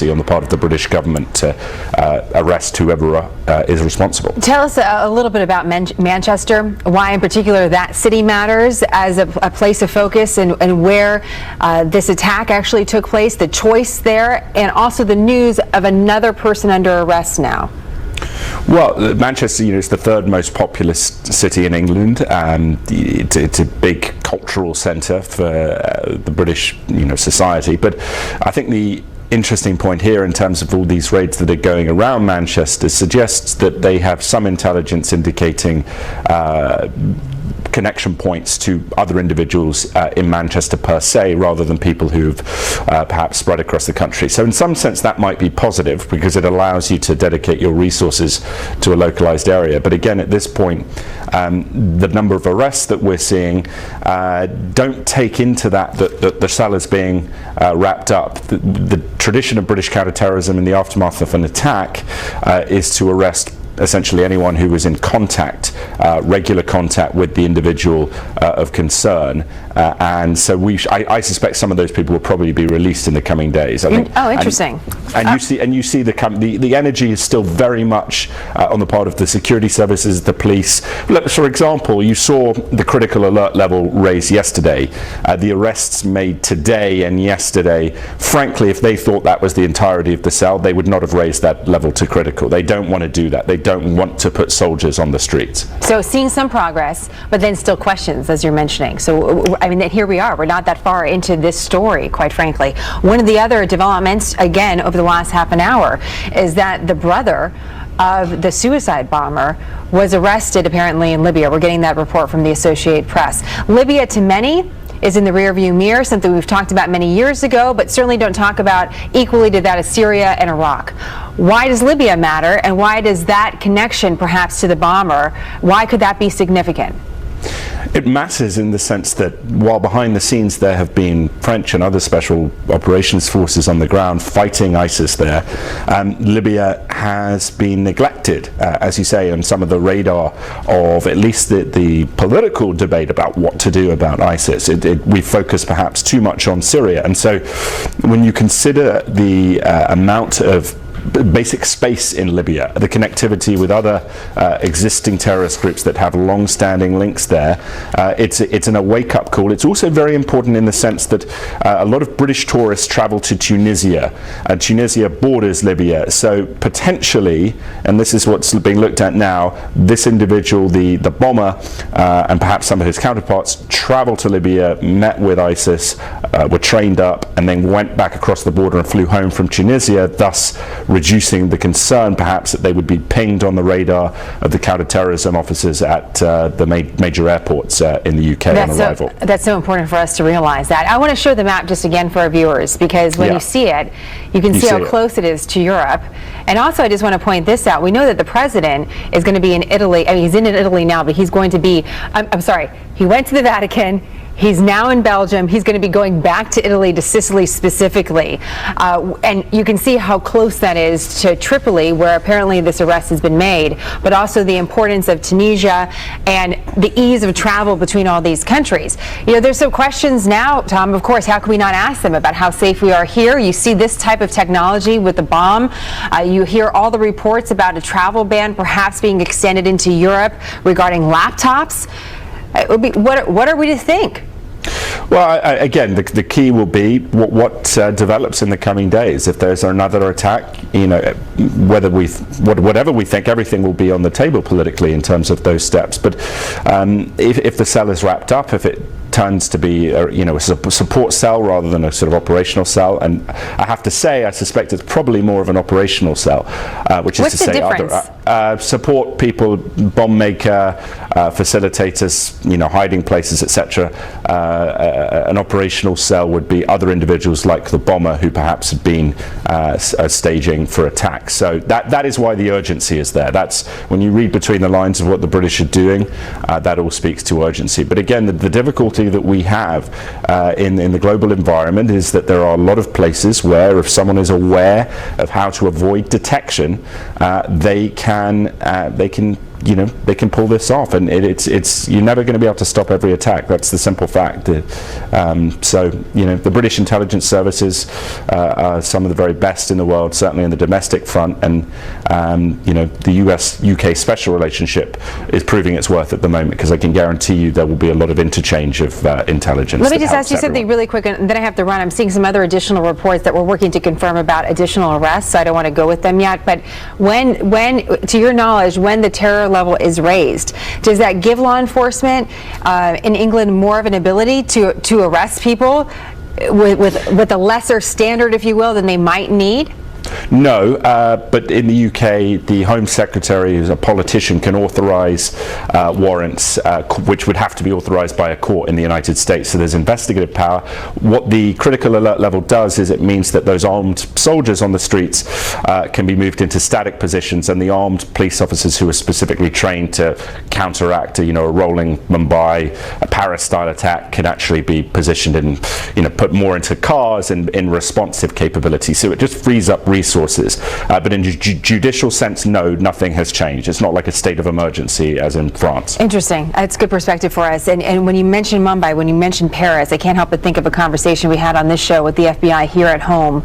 on the part of the British government to arrest whoever is responsible. Tell us a little bit about Manchester, why in particular that city matters as a place of focus, and where this attack actually took place, the choice there, and also the news of another person under arrest now. Well, Manchester, is the third most populous city in England. It's a big cultural centre for the British, society. But I think the interesting point here in terms of all these raids that are going around Manchester suggests that they have some intelligence indicating connection points to other individuals in Manchester per se, rather than people who've perhaps spread across the country. So in some sense that might be positive, because it allows you to dedicate your resources to a localized area. But again, at this point, the number of arrests that we're seeing don't take into that the cell is being wrapped up. The tradition of British counterterrorism in the aftermath of an attack is to arrest essentially anyone who was in contact, regular contact with the individual of concern, and so I suspect some of those people will probably be released in the coming days. I think, interesting. And you see the energy is still very much on the part of the security services, the police. Look, for example, you saw the critical alert level raised yesterday. The arrests made today and yesterday, frankly, if they thought that was the entirety of the cell, they would not have raised that level to critical. They don't want to do that. They don't want to put soldiers on the streets. So seeing some progress, but then still questions, as you're mentioning. So I mean, here we are. We're not that far into this story, quite frankly. One of the other developments, again, over the last half an hour, is that the brother of the suicide bomber was arrested apparently in Libya. We're getting that report from the Associated Press. Libya, to many, is in the rearview mirror, something we've talked about many years ago, but certainly don't talk about equally to that of Syria and Iraq. Why does Libya matter, and why does that connection perhaps to the bomber, why could that be significant? It matters in the sense that while behind the scenes there have been French and other special operations forces on the ground fighting ISIS there, Libya has been neglected, as you say, on some of the radar of at least the political debate about what to do about ISIS. We focus perhaps too much on Syria, and so when you consider the amount of basic space in Libya, the connectivity with other existing terrorist groups that have long-standing links there, it's a wake-up call. It's also very important in the sense that a lot of British tourists travel to Tunisia, and Tunisia borders Libya, so potentially, and this is what's being looked at now, this individual, the bomber, and perhaps some of his counterparts, traveled to Libya, met with ISIS, were trained up, and then went back across the border and flew home from Tunisia, thus reducing the concern perhaps that they would be pinged on the radar of the counter-terrorism officers at the major airports in the UK on arrival. That's so important for us to realize that. I want to show the map just again for our viewers, because when you see it, you can see how close it is to Europe. And also I just want to point this out. We know that the president is going to be in Italy. I mean, he's in Italy now, but he's going to be, I'm sorry, he went to the Vatican. He's now in Belgium. He's going to be going back to Italy, to Sicily specifically. And you can see how close that is to Tripoli, where apparently this arrest has been made, but also the importance of Tunisia and the ease of travel between all these countries. There's some questions now, Tom, of course, how can we not ask them about how safe we are here? You see this type of technology with the bomb. You hear all the reports about a travel ban perhaps being extended into Europe regarding laptops. What are we to think? Well, again, the key will be what develops in the coming days. If there's another attack, whatever we think, everything will be on the table politically in terms of those steps. But if the cell is wrapped up, if it turns to be a support cell rather than a sort of operational cell, and I have to say I suspect it's probably more of an operational cell, which is to say other support people, bomb maker, facilitators, hiding places, etc. An operational cell would be other individuals like the bomber who perhaps had been staging for attacks. So that is why the urgency is there. That's when you read between the lines of what the British are doing, that all speaks to urgency. But again, the difficulty that we have in the global environment is that there are a lot of places where if someone is aware of how to avoid detection, they can they can pull this off, and it's you're never going to be able to stop every attack. That's the simple fact. So the British intelligence services are some of the very best in the world, certainly in the domestic front, and the US-UK special relationship is proving its worth at the moment, because I can guarantee you there will be a lot of interchange of intelligence. Let me just ask you something really quick, and then I have to run. I'm seeing some other additional reports that we're working to confirm about additional arrests, so I don't want to go with them yet. But when, to your knowledge, when the terror level is raised, does that give law enforcement in England more of an ability to arrest people with a lesser standard, if you will, than they might need? No, but in the UK, the Home Secretary, who's a politician, can authorise warrants, which would have to be authorised by a court in the United States. So there's investigative power. What the critical alert level does is it means that those armed soldiers on the streets can be moved into static positions, and the armed police officers who are specifically trained to counteract a rolling Mumbai, a Paris-style attack, can actually be positioned and put more into cars and in responsive capability. So it just frees up resources, but in a judicial sense, no, nothing has changed. It's not like a state of emergency as in France. Interesting. That's good perspective for us. And when you mention Mumbai, when you mention Paris, I can't help but think of a conversation we had on this show with the FBI here at home.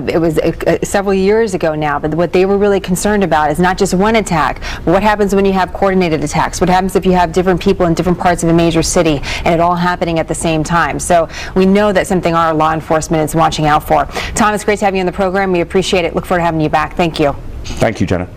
It was several years ago now, but what they were really concerned about is not just one attack, but what happens when you have coordinated attacks? What happens if you have different people in different parts of a major city and it all happening at the same time? So we know that's something our law enforcement is watching out for. Tom, it's great to have you on the program. We appreciate it. Look forward to having you back. Thank you. Thank you, Jenna.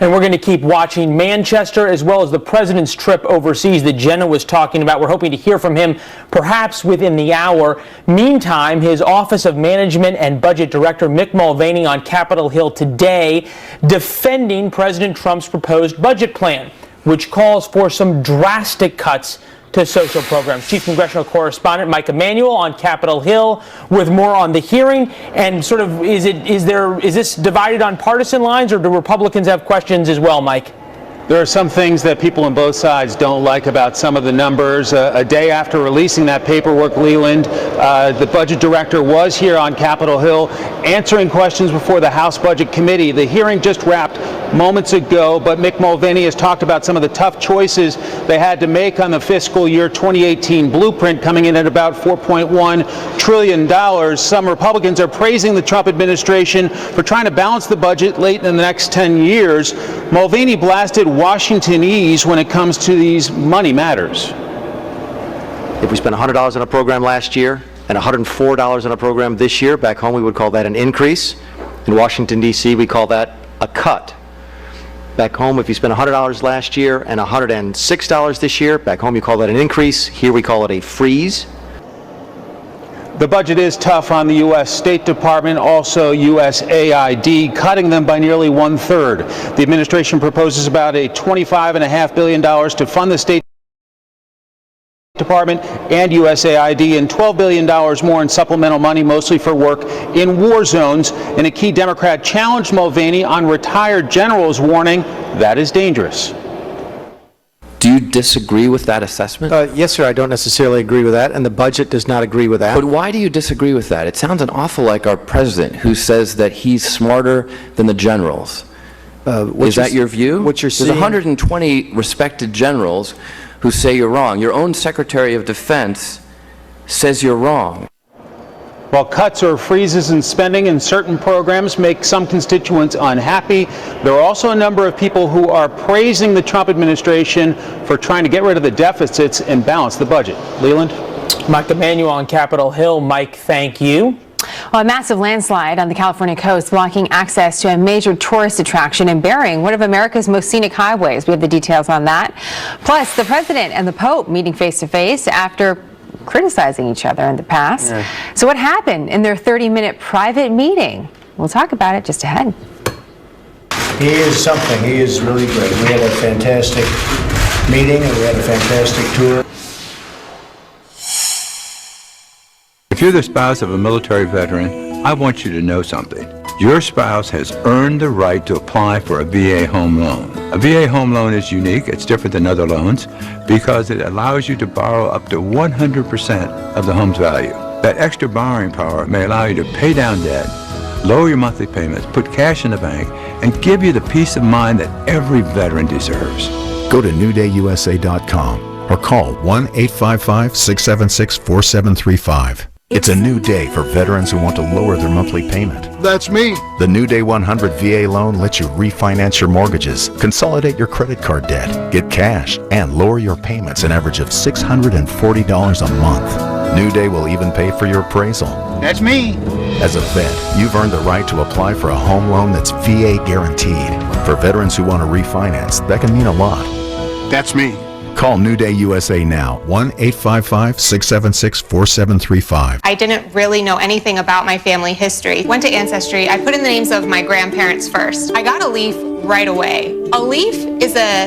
And we're going to keep watching Manchester, as well as the president's trip overseas that Jenna was talking about. We're hoping to hear from him perhaps within the hour. Meantime, his Office of Management and Budget Director Mick Mulvaney on Capitol Hill today defending President Trump's proposed budget plan, which calls for some drastic cuts to social programs. Chief Congressional Correspondent Mike Emanuel on Capitol Hill with more on the hearing, and sort of is this divided on partisan lines, or do Republicans have questions as well, Mike? There are some things that people on both sides don't like about some of the numbers. A day after releasing that paperwork, Leland, the budget director was here on Capitol Hill answering questions before the House Budget Committee. The hearing just wrapped moments ago, but Mick Mulvaney has talked about some of the tough choices they had to make on the fiscal year 2018 blueprint, coming in at about $4.1 trillion. Some Republicans are praising the Trump administration for trying to balance the budget late in the next 10 years. Mulvaney blasted Washingtonese when it comes to these money matters. If we spent $100 on a program last year and $104 on a program this year, back home we would call that an increase. In Washington, D.C., we call that a cut. Back home, if you spent $100 last year and $106 this year, back home you call that an increase. Here we call it a freeze. The budget is tough on the U.S. State Department, also USAID, cutting them by nearly 1/3. The administration proposes about a $25.5 billion to fund the State Department and USAID, and $12 billion more in supplemental money, mostly for work in war zones. And a key Democrat challenged Mulvaney on retired generals, warning that is dangerous. Do you disagree with that assessment? Yes, sir, I don't necessarily agree with that, and the budget does not agree with that. But why do you disagree with that? It sounds an awful like our president, who says that he's smarter than the generals. Is that your view? What you're seeing? There's 120 respected generals who say you're wrong. Your own Secretary of Defense says you're wrong. While cuts or freezes in spending in certain programs make some constituents unhappy, there are also a number of people who are praising the Trump administration for trying to get rid of the deficits and balance the budget. Leland? Mike Emanuel on Capitol Hill. Mike, thank you. Well, a massive landslide on the California coast blocking access to a major tourist attraction and burying one of America's most scenic highways. We have the details on that. Plus, the president and the Pope meeting face to face after criticizing each other in the past. Yeah. So what happened in their 30-minute private meeting? We'll talk about it just ahead. He is something. He is really great. We had a fantastic meeting and we had a fantastic tour. If you're the spouse of a military veteran, I want you to know something. Your spouse has earned the right to apply for a VA home loan. A VA home loan is unique. It's different than other loans because it allows you to borrow up to 100% of the home's value. That extra borrowing power may allow you to pay down debt, lower your monthly payments, put cash in the bank, and give you the peace of mind that every veteran deserves. Go to newdayusa.com or call 1-855-676-4735. It's a new day for veterans who want to lower their monthly payment. That's me. The New Day 100 VA loan lets you refinance your mortgages, consolidate your credit card debt, get cash, and lower your payments an average of $640 a month. New Day will even pay for your appraisal. That's me. As a vet, you've earned the right to apply for a home loan that's VA guaranteed. For veterans who want to refinance, that can mean a lot. That's me. Call New Day USA now, 1-855-676-4735. I didn't really know anything about my family history. Went to Ancestry. I put in the names of my grandparents first. I got a leaf right away. A leaf is a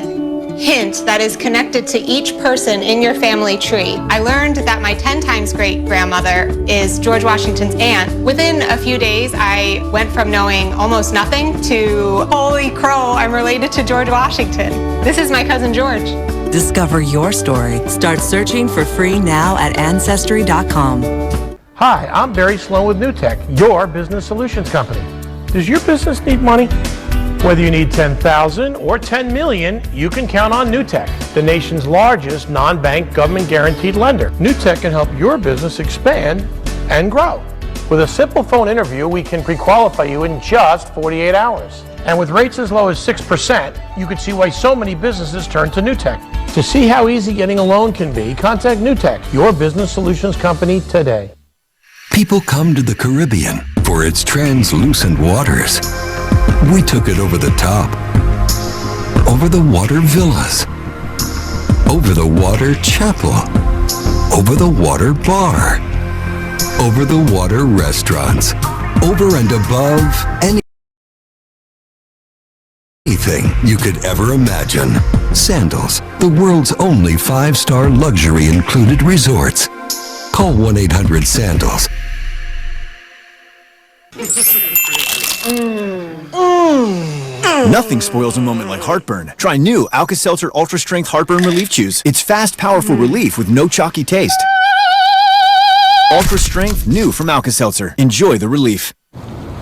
hint that is connected to each person in your family tree. I learned that my 10 times great grandmother is George Washington's aunt. Within a few days, I went from knowing almost nothing to, holy crow, I'm related to George Washington. This is my cousin George. Discover your story. Start searching for free now at Ancestry.com. Hi, I'm Barry Sloan with NewTek, your business solutions company. Does your business need money? Whether you need $10,000 or $10 million, you can count on NewTek, the nation's largest non-bank government-guaranteed lender. NewTek can help your business expand and grow. With a simple phone interview, we can pre-qualify you in just 48 hours. And with rates as low as 6%, you can see why so many businesses turn to NewTek. To see how easy getting a loan can be, contact NewTek, your business solutions company, today. People come to the Caribbean for its translucent waters. We took it over the top, over the water villas, over the water chapel, over the water bar, over the water restaurants, over and above anything you could ever imagine. Sandals, the world's only 5-star luxury included resorts. Call 1-800-SANDALS. Nothing spoils a moment like heartburn. Try new Alka-Seltzer Ultra Strength Heartburn Relief Chews. It's fast, powerful relief with no chalky taste. Ultra Strength, new from Alka-Seltzer. Enjoy the relief.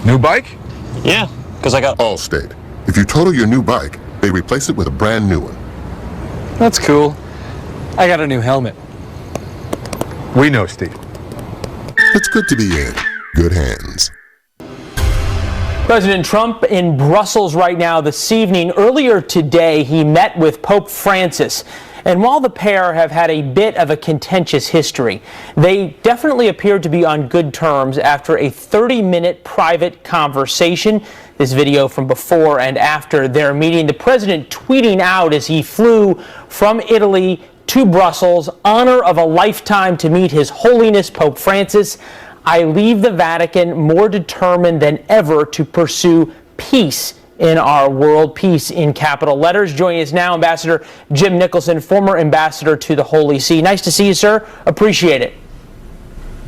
New bike? Yeah, because I got Allstate. If you total your new bike, they replace it with a brand new one. That's cool. I got a new helmet. We know, Steve. It's good to be in good hands. President Trump in Brussels right now this evening. Earlier today, he met with Pope Francis. And while the pair have had a bit of a contentious history, they definitely appear to be on good terms after a 30-minute private conversation. This video from before and after their meeting. The president tweeting out as he flew from Italy to Brussels, honor of a lifetime to meet His Holiness Pope Francis. I leave the Vatican more determined than ever to pursue peace in our world, peace in capital letters. Joining us now, Ambassador Jim Nicholson, former ambassador to the Holy See. Nice to see you, sir. Appreciate it.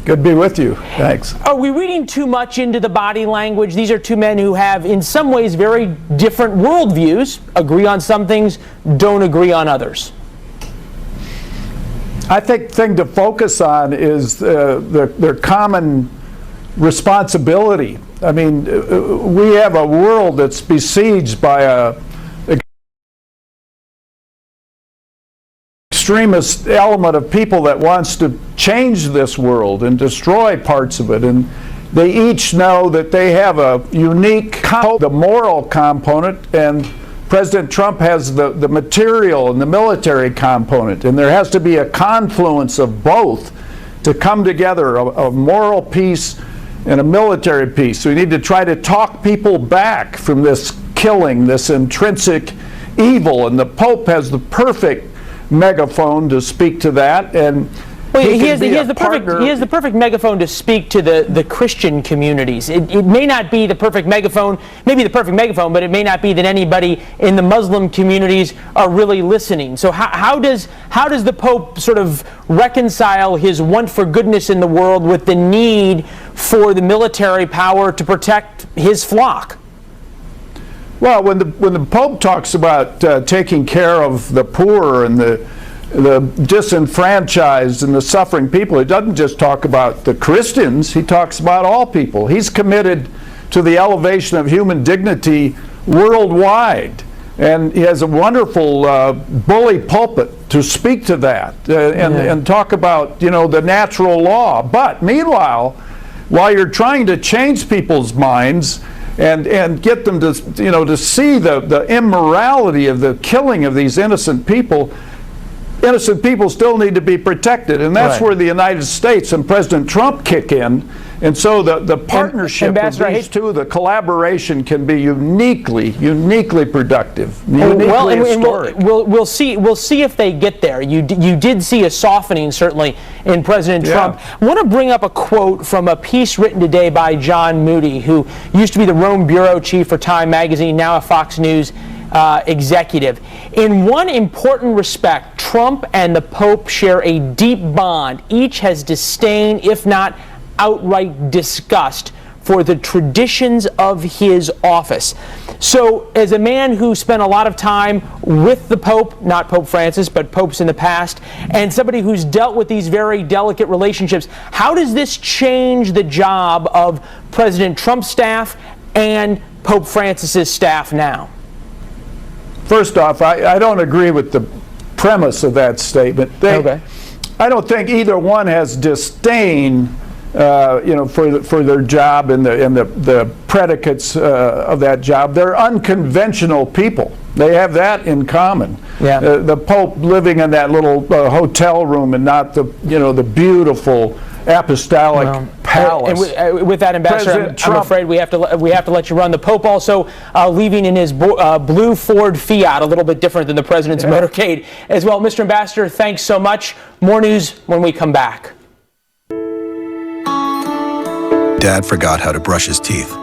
Good to be with you. Thanks. Are we reading too much into the body language? These are two men who have, in some ways, very different worldviews, agree on some things, don't agree on others. I think the thing to focus on is their common responsibility. I mean, we have a world that's besieged by a extremist element of people that wants to change this world and destroy parts of it. And they each know that they have a unique, the moral component, and President Trump has the material and the military component, and there has to be a confluence of both to come together, a moral peace and a military peace. So we need to try to talk people back from this killing, this intrinsic evil, and the Pope has the perfect megaphone to speak to that. And he has the perfect megaphone to speak to the Christian communities. It may not be the perfect megaphone, maybe the perfect megaphone, but it may not be that anybody in the Muslim communities are really listening. So how does the Pope sort of reconcile his want for goodness in the world with the need for the military power to protect his flock? Well, when the Pope talks about taking care of the poor and the disenfranchised and the suffering people, he doesn't just talk about the Christians, he talks about all people. He's committed to the elevation of human dignity worldwide. And he has a wonderful bully pulpit to speak to that and talk about, the natural law. But meanwhile, while you're trying to change people's minds and get them to, to see the immorality of the killing of these innocent people still need to be protected. And that's where the United States and President Trump kick in. And so the partnership of these two, the collaboration can be uniquely productive, uniquely historic. We'll see if they get there. You did see a softening, certainly, in President Trump. I want to bring up a quote from a piece written today by John Moody, who used to be the Rome bureau chief for Time magazine, now a Fox News executive. In one important respect, Trump and the Pope share a deep bond. Each has disdain, if not outright disgust, for the traditions of his office. So, as a man who spent a lot of time with the Pope, not Pope Francis, but popes in the past, and somebody who's dealt with these very delicate relationships, how does this change the job of President Trump's staff and Pope Francis's staff now? First off, I don't agree with the premise of that statement. I don't think either one has disdain for their job and the predicates of that job. They're unconventional people. They have that in common. The Pope living in that little hotel room and not the beautiful apostolic palace. And with that, Ambassador, I'm afraid we have to let you run. The Pope also leaving in his blue Ford Fiat, a little bit different than the president's motorcade as well. Mr. Ambassador, thanks so much. More news when we come back. Dad forgot how to brush his teeth.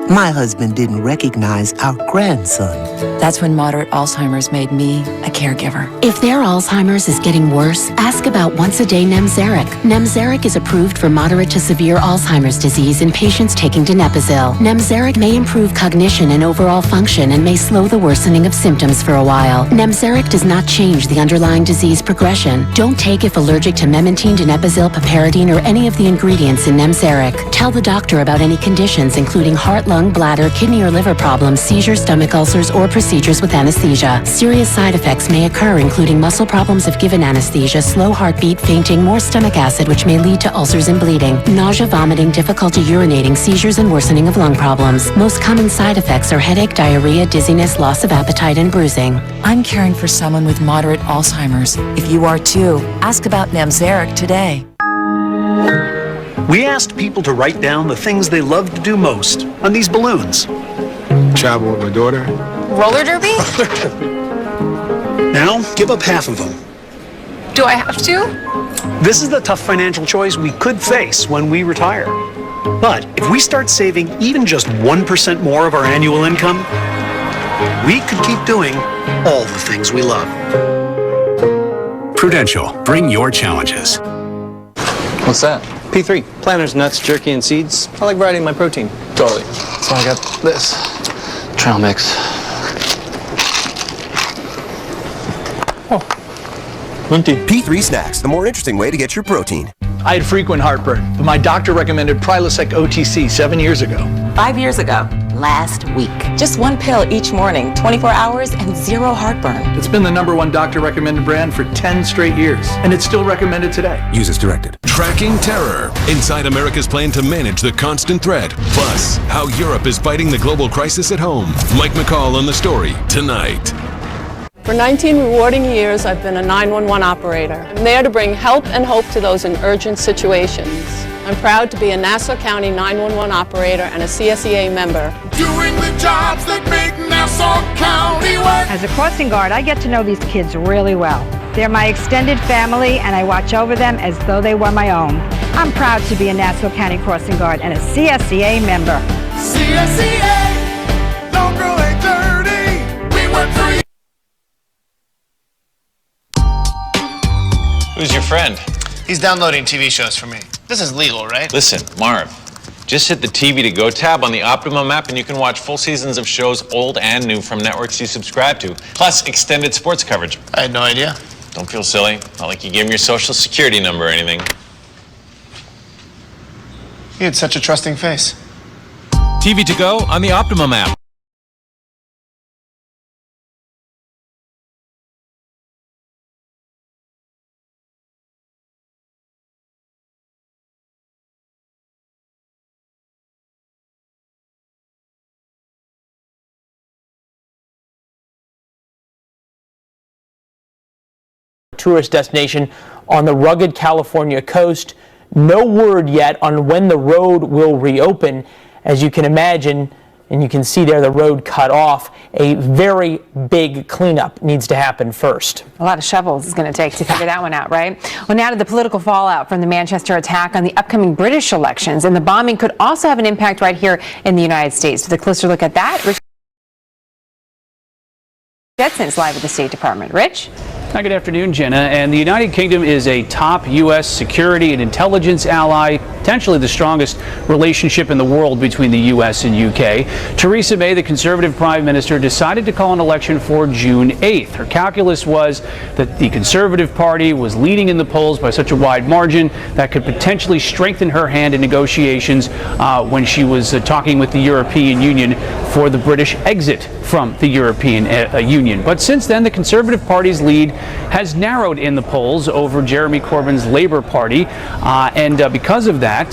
My husband didn't recognize our grandson. That's when moderate Alzheimer's made me a caregiver. If their Alzheimer's is getting worse, ask about once-a-day Nemzaric. Nemzaric is approved for moderate to severe Alzheimer's disease in patients taking donepezil. Nemzaric may improve cognition and overall function and may slow the worsening of symptoms for a while. Nemzaric does not change the underlying disease progression. Don't take if allergic to memantine, donepezil, piperidine, or any of the ingredients in Nemzaric. Tell the doctor about any conditions, including heart, lung, bladder, kidney or liver problems, seizures, stomach ulcers, or procedures with anesthesia. Serious side effects may occur, including muscle problems if given anesthesia, slow heartbeat, fainting, more stomach acid, which may lead to ulcers and bleeding, nausea, vomiting, difficulty urinating, seizures, and worsening of lung problems. Most common side effects are headache, diarrhea, dizziness, loss of appetite, and bruising. I'm caring for someone with moderate Alzheimer's. If you are too, ask about Nemzaric today. We asked people to write down the things they love to do most on these balloons. Travel with my daughter. Roller derby? Now, give up half of them. Do I have to? This is the tough financial choice we could face when we retire. But if we start saving even just 1% more of our annual income, we could keep doing all the things we love. Prudential, bring your challenges. What's that? P3, planters, nuts, jerky, and seeds. I like variety in my protein. Totally. So I got this. Trail mix. Minty. P3 Snacks, the more interesting way to get your protein. I had frequent heartburn, but my doctor recommended Prilosec OTC 7 years ago. 5 years ago, last week. Just one pill each morning, 24 hours, and zero heartburn. It's been the #1 doctor-recommended brand for 10 straight years, and it's still recommended today. Use as directed. Tracking terror inside America's plan to manage the constant threat. Plus, how Europe is fighting the global crisis at home. Mike McCall on The Story tonight. For 19 rewarding years, I've been a 911 operator. I'm there to bring help and hope to those in urgent situations. I'm proud to be a Nassau County 911 operator and a CSEA member. Doing the jobs that make Nassau County work. As a crossing guard, I get to know these kids really well. They're my extended family, and I watch over them as though they were my own. I'm proud to be a Nassau County crossing guard and a CSEA member. CSEA, don't grow a dirty. We work for you. Who's your friend? He's downloading TV shows for me. This is legal, right? Listen, Marv, just hit the TV to Go tab on the Optimum app and you can watch full seasons of shows old and new from networks you subscribe to, plus extended sports coverage. I had no idea. Don't feel silly. Not like you gave him your social security number or anything. You had such a trusting face. TV to Go on the Optimum app. tourist destination on the rugged California coast. No word yet on when the road will reopen. As you can imagine, and you can see there the road cut off, a very big cleanup needs to happen first. A lot of shovels is going to take to figure that one out, right? Well, now to the political fallout from the Manchester attack on the upcoming British elections. And the bombing could also have an impact right here in the United States. With a closer look at that, Rich Jetson's live at the State Department. Rich? Hi, good afternoon, Jenna. And the United Kingdom is a top U.S. security and intelligence ally, potentially the strongest relationship in the world between the U.S. and U.K. Theresa May, the Conservative Prime Minister, decided to call an election for June 8th. Her calculus was that the Conservative Party was leading in the polls by such a wide margin that could potentially strengthen her hand in negotiations when she was talking with the European Union for the British exit from the European Union. But since then, the Conservative Party's lead has narrowed in the polls over Jeremy Corbyn's Labour Party, and because of that,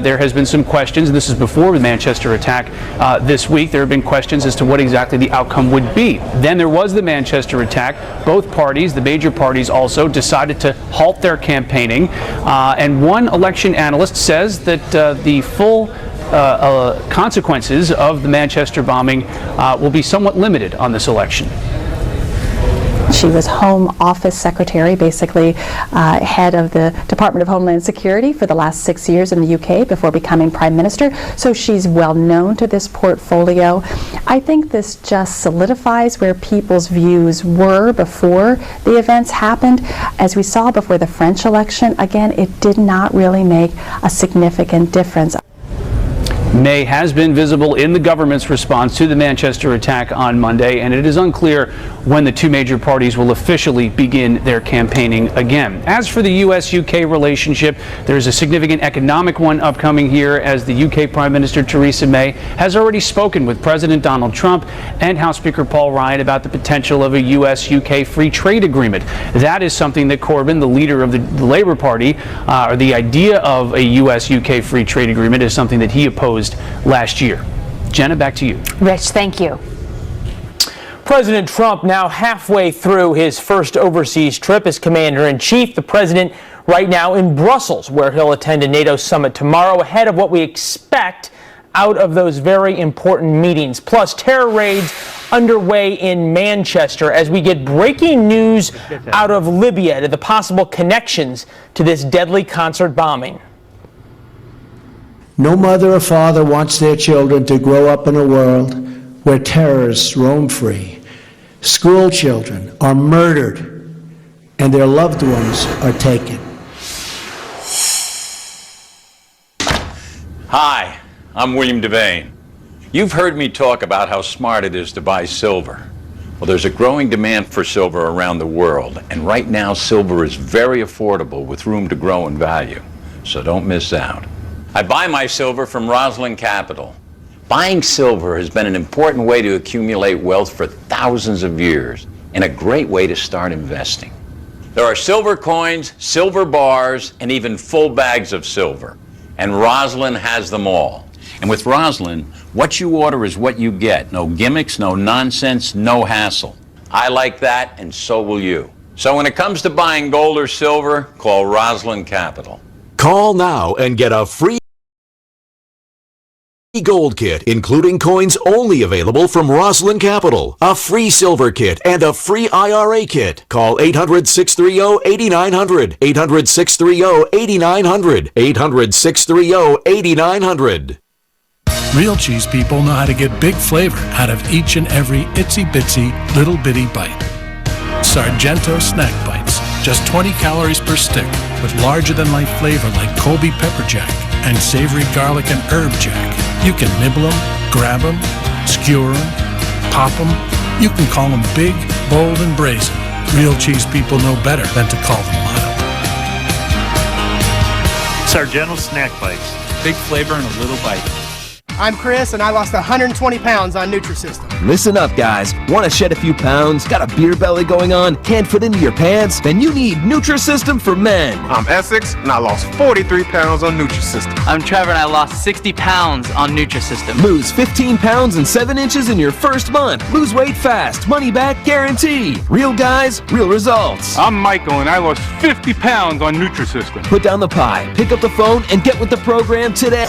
there has been some questions, and this is before the Manchester attack this week. There have been questions as to what exactly the outcome would be. Then there was the Manchester attack. Both parties, the major parties also, decided to halt their campaigning, and one election analyst says that the full consequences of the Manchester bombing will be somewhat limited on this election. She was Home Office Secretary, basically head of the Department of Homeland Security for the last 6 years in the UK before becoming Prime Minister, so she's well known to this portfolio. I think this just solidifies where people's views were before the events happened. As we saw before the French election, again, it did not really make a significant difference. May has been visible in the government's response to the Manchester attack on Monday, and it is unclear when the two major parties will officially begin their campaigning again. As for the U.S.-UK relationship, there's a significant economic one upcoming here, as the UK Prime Minister Theresa May has already spoken with President Donald Trump and House Speaker Paul Ryan about the potential of a U.S.-UK free trade agreement. That is something that Corbyn, the leader of the Labour Party, or the idea of a U.S.-UK free trade agreement is something that he opposed last year. Jenna, back to you. Rich, thank you. President Trump now halfway through his first overseas trip as commander-in-chief. The president right now in Brussels, where he'll attend a NATO summit tomorrow ahead of what we expect out of those very important meetings. Plus, terror raids underway in Manchester as we get breaking news out of Libya to the possible connections to this deadly concert bombing. No mother or father wants their children to grow up in a world where terrorists roam free. School children are murdered and their loved ones are taken. Hi, I'm William Devane. You've heard me talk about how smart it is to buy silver. Well, there's a growing demand for silver around the world, and right now silver is very affordable with room to grow in value. So don't miss out. I buy my silver from Roslyn Capital. Buying silver has been an important way to accumulate wealth for thousands of years and a great way to start investing. There are silver coins, silver bars, and even full bags of silver. And Roslyn has them all. And with Roslyn, what you order is what you get. No gimmicks, no nonsense, no hassle. I like that, and so will you. So when it comes to buying gold or silver, call Roslyn Capital. Call now and get a free gold kit, including coins only available from Roslyn Capital, a free silver kit, and a free IRA kit. Call 800-630-8900, 800-630-8900, 800-630-8900. Real cheese people know how to get big flavor out of each and every itsy-bitsy, little-bitty bite. Sargento Snack Bites, just 20 calories per stick, with larger-than-life flavor like Colby Pepper Jack and savory garlic and herb jack. You can nibble them, grab them, skewer them, pop them. You can call them big, bold, and brazen. Real cheese people know better than to call them mild. Sargento Snack Bites. Big flavor in a little bite. I'm Chris, and I lost 120 pounds on Nutrisystem. Listen up, guys. Want to shed a few pounds? Got a beer belly going on? Can't fit into your pants? Then you need Nutrisystem for men. I'm Essex, and I lost 43 pounds on Nutrisystem. I'm Trevor, and I lost 60 pounds on Nutrisystem. Lose 15 pounds and 7 inches in your first month. Lose weight fast. Money back guarantee. Real guys, real results. I'm Michael, and I lost 50 pounds on Nutrisystem. Put down the pie, pick up the phone, and get with the program today.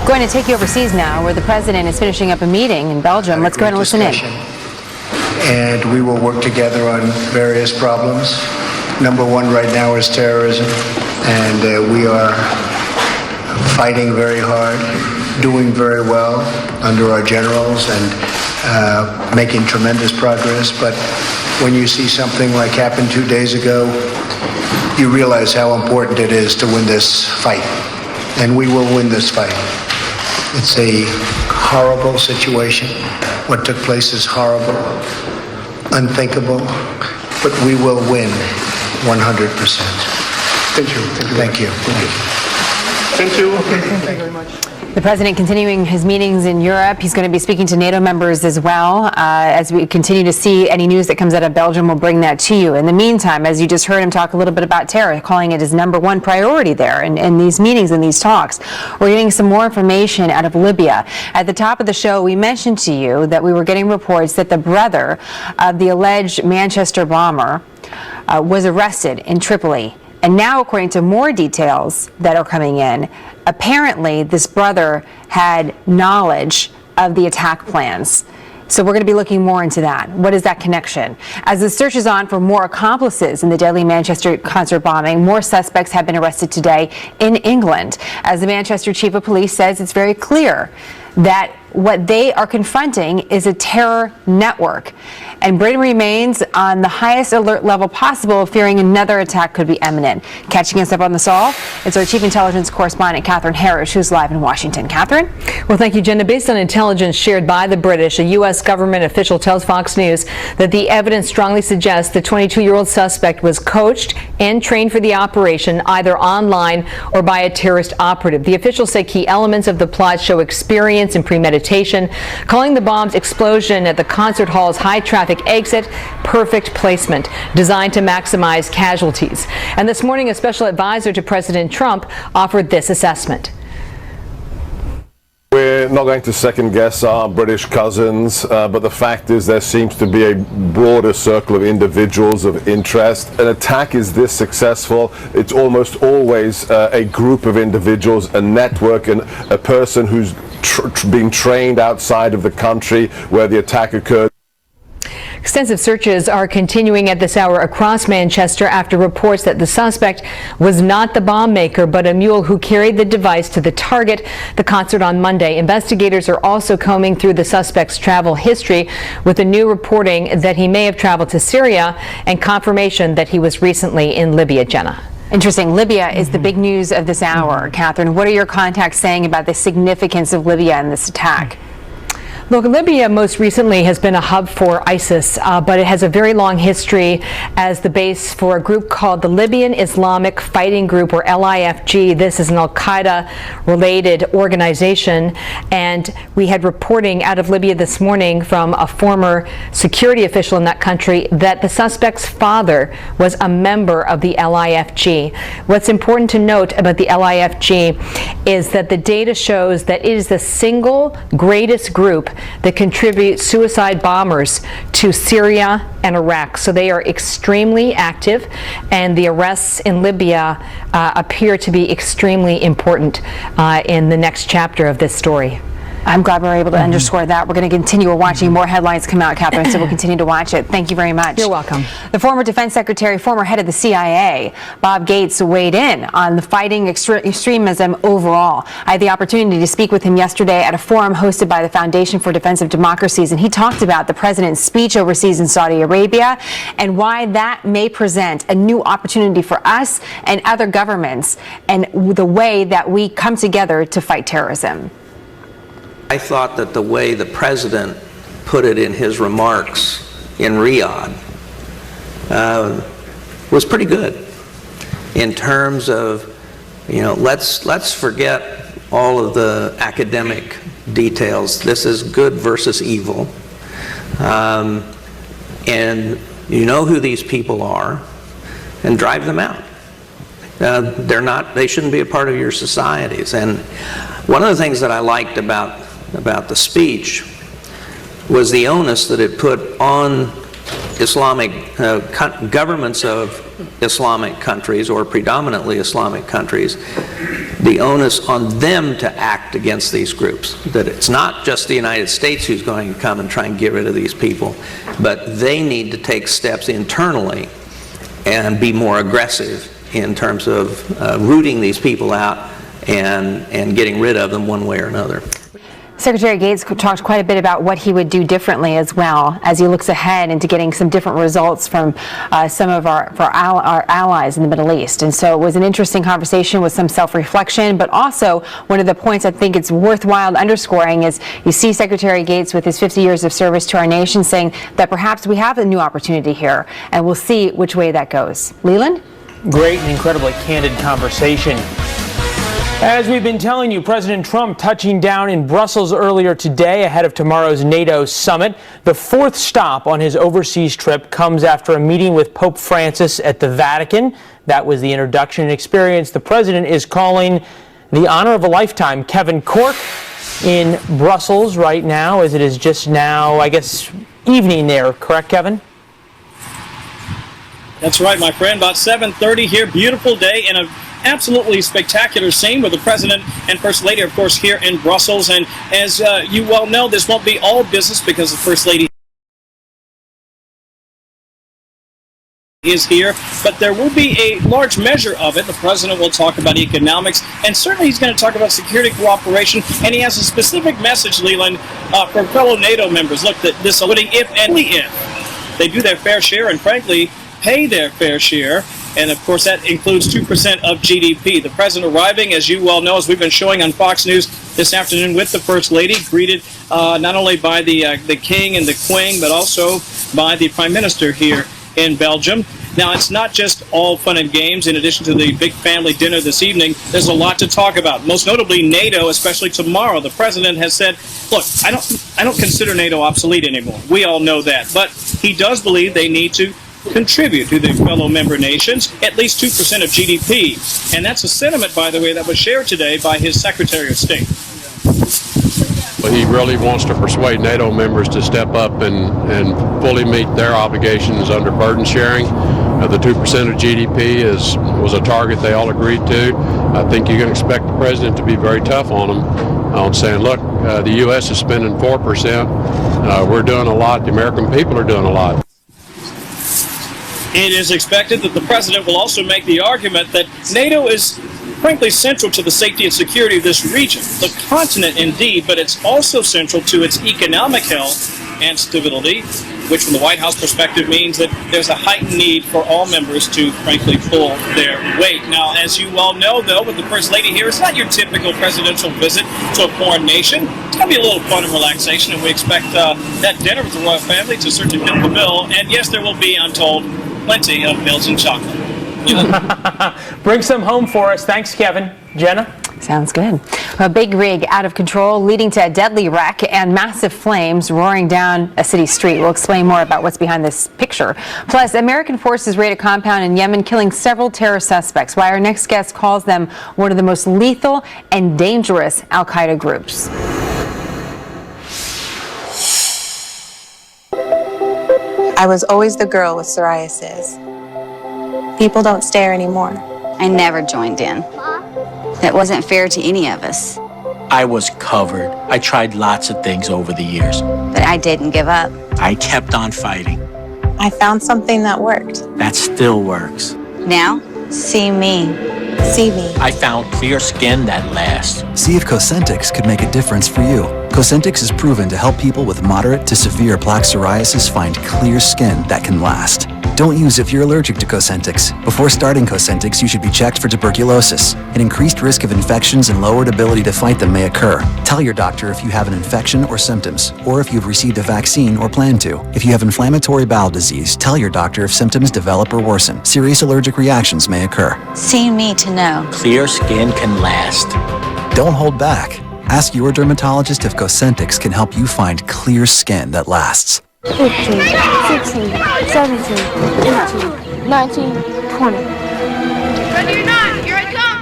Going to take you overseas now, where the president is finishing up a meeting in Belgium. Let's go ahead and listen in. And we will work together on various problems. Number one right now is terrorism, and we are fighting very hard, doing very well under our generals, and making tremendous progress. But when you see something like happened 2 days ago, you realize how important it is to win this fight. And we will win this fight. It's a horrible situation. What took place is horrible, unthinkable, but we will win 100%. Thank you. Thank you. Thank you. Okay, thank you very much. The president continuing his meetings in Europe. He's going to be speaking to NATO members as well. As we continue to see any news that comes out of Belgium, we'll bring that to you. In the meantime, as you just heard him talk a little bit about terror, calling it his number one priority there in these meetings and these talks. We're getting some more information out of Libya. At the top of the show, we mentioned to you that we were getting reports that the brother of the alleged Manchester bomber was arrested in Tripoli. And now, according to more details that are coming in, apparently this brother had knowledge of the attack plans. So we're going to be looking more into that. What is that connection? As the search is on for more accomplices in the deadly Manchester concert bombing, more suspects have been arrested today in England. As the Manchester chief of police says, it's very clear that what they are confronting is a terror network. And Britain remains on the highest alert level possible, fearing another attack could be imminent. Catching us up on the solve, it's our chief intelligence correspondent, Catherine Harris, who's live in Washington. Catherine? Well, thank you, Jenna. Based on intelligence shared by the British, a U.S. government official tells Fox News that the evidence strongly suggests the 22-year-old suspect was coached and trained for the operation, either online or by a terrorist operative. The officials say key elements of the plot show experience and premeditation, calling the bomb's explosion at the concert hall's high-traffic exit perfect placement, designed to maximize casualties. And this morning, a special advisor to President Trump offered this assessment. We're not going to second guess our British cousins, but the fact is there seems to be a broader circle of individuals of interest. An attack is this successful, it's almost always a group of individuals, a network, and a person who's being trained outside of the country where the attack occurred. Extensive searches are continuing at this hour across Manchester after reports that the suspect was not the bomb maker, but a mule who carried the device to the target, the concert on Monday. Investigators are also combing through the suspect's travel history, with a new reporting that he may have traveled to Syria and confirmation that he was recently in Libya. Jenna. Interesting. Libya is the big news of this hour. Catherine, what are your contacts saying about the significance of Libya in this attack? Look, Libya most recently has been a hub for ISIS, but it has a very long history as the base for a group called the Libyan Islamic Fighting Group, or LIFG. This is an al-Qaeda-related organization, and we had reporting out of Libya this morning from a former security official in that country that the suspect's father was a member of the LIFG. What's important to note about the LIFG is that the data shows that it is the single greatest group that contribute suicide bombers to Syria and Iraq. So they are extremely active, and the arrests in Libya appear to be extremely important in the next chapter of this story. I'm glad we were able to underscore that. We're going to continue. We're watching more headlines come out, Catherine, so we'll continue to watch it. Thank you very much. You're welcome. The former defense secretary, former head of the CIA, Bob Gates, weighed in on the fighting extremism overall. I had the opportunity to speak with him yesterday at a forum hosted by the Foundation for Defense of Democracies, and he talked about the president's speech overseas in Saudi Arabia and why that may present a new opportunity for us and other governments and the way that we come together to fight terrorism. I thought that the way the president put it in his remarks in Riyadh was pretty good in terms of, let's forget all of the academic details. This is good versus evil. And you know who these people are, and drive them out. They shouldn't be a part of your societies. And one of the things that I liked about the speech was the onus that it put on Islamic governments of Islamic countries, or predominantly Islamic countries, the onus on them to act against these groups. That it's not just the United States who's going to come and try and get rid of these people, but they need to take steps internally and be more aggressive in terms of rooting these people out and getting rid of them one way or another. Secretary Gates talked quite a bit about what he would do differently as well as he looks ahead into getting some different results from some of our allies in the Middle East. And so it was an interesting conversation with some self-reflection, but also one of the points I think it's worthwhile underscoring is you see Secretary Gates with his 50 years of service to our nation saying that perhaps we have a new opportunity here, and we'll see which way that goes. Leland? Great and incredibly candid conversation. As we've been telling you, President Trump touching down in Brussels earlier today ahead of tomorrow's NATO summit. The fourth stop on his overseas trip comes after a meeting with Pope Francis at the Vatican. That was the introduction experience the president is calling the honor of a lifetime. Kevin Corke in Brussels right now, as it is just now, I guess, evening there. Correct, Kevin? That's right, my friend. About 7:30 here. Beautiful day and a absolutely spectacular scene with the President and First Lady, of course, here in Brussels. And as you well know, this won't be all business because the First Lady is here, but there will be a large measure of it. The President will talk about economics, and certainly he's going to talk about security cooperation, and he has a specific message, Leland, for fellow NATO members. Look, that this ability, if and only if they do their fair share and, frankly, pay their fair share. And, of course, that includes 2% of GDP. The president arriving, as you well know, as we've been showing on Fox News this afternoon with the First Lady, greeted not only by the King and the Queen, but also by the Prime Minister here in Belgium. Now, it's not just all fun and games. In addition to the big family dinner this evening, there's a lot to talk about, most notably NATO, especially tomorrow. The president has said, look, I don't consider NATO obsolete anymore. We all know that. But he does believe they need to contribute to their fellow member nations at least 2% of GDP. And that's a sentiment, by the way, that was shared today by his Secretary of State. But he really wants to persuade NATO members to step up and fully meet their obligations under burden sharing. The 2% of GDP was a target they all agreed to. I think you can expect the president to be very tough on them on saying, look, the U.S. is spending 4%. We're doing a lot. The American people are doing a lot. It is expected that the president will also make the argument that NATO is frankly central to the safety and security of this region, the continent indeed, but it's also central to its economic health and stability, which from the White House perspective means that there's a heightened need for all members to frankly pull their weight. Now, as you well know, though, with the First Lady here, it's not your typical presidential visit to a foreign nation. It's going to be a little fun and relaxation, and we expect that dinner with the royal family to certainly fit the bill. And yes, there will be, I'm told, plenty of Belgian chocolate. Bring some home for us. Thanks, Kevin. Jenna? Sounds good. A big rig out of control leading to a deadly wreck and massive flames roaring down a city street. We'll explain more about what's behind this picture. Plus, American forces raid a compound in Yemen, killing several terror suspects. Why our next guest calls them one of the most lethal and dangerous al-Qaeda groups. I was always the girl with psoriasis. People don't stare anymore. I never joined in. That wasn't fair to any of us. I was covered. I tried lots of things over the years. But I didn't give up. I kept on fighting. I found something that worked. That still works. Now, see me. See me. I found clear skin that lasts. See if Cosentyx could make a difference for you. Cosentyx is proven to help people with moderate to severe plaque psoriasis find clear skin that can last. Don't use if you're allergic to Cosentyx. Before starting Cosentyx, you should be checked for tuberculosis. An increased risk of infections and lowered ability to fight them may occur. Tell your doctor if you have an infection or symptoms, or if you've received a vaccine or plan to. If you have inflammatory bowel disease, tell your doctor if symptoms develop or worsen. Serious allergic reactions may occur. see me to know. Clear skin can last. Don't hold back. Ask your dermatologist if Cosentix can help you find clear skin that lasts. 15, 16, 17, 18, 19, 20. Ready or not, here I come!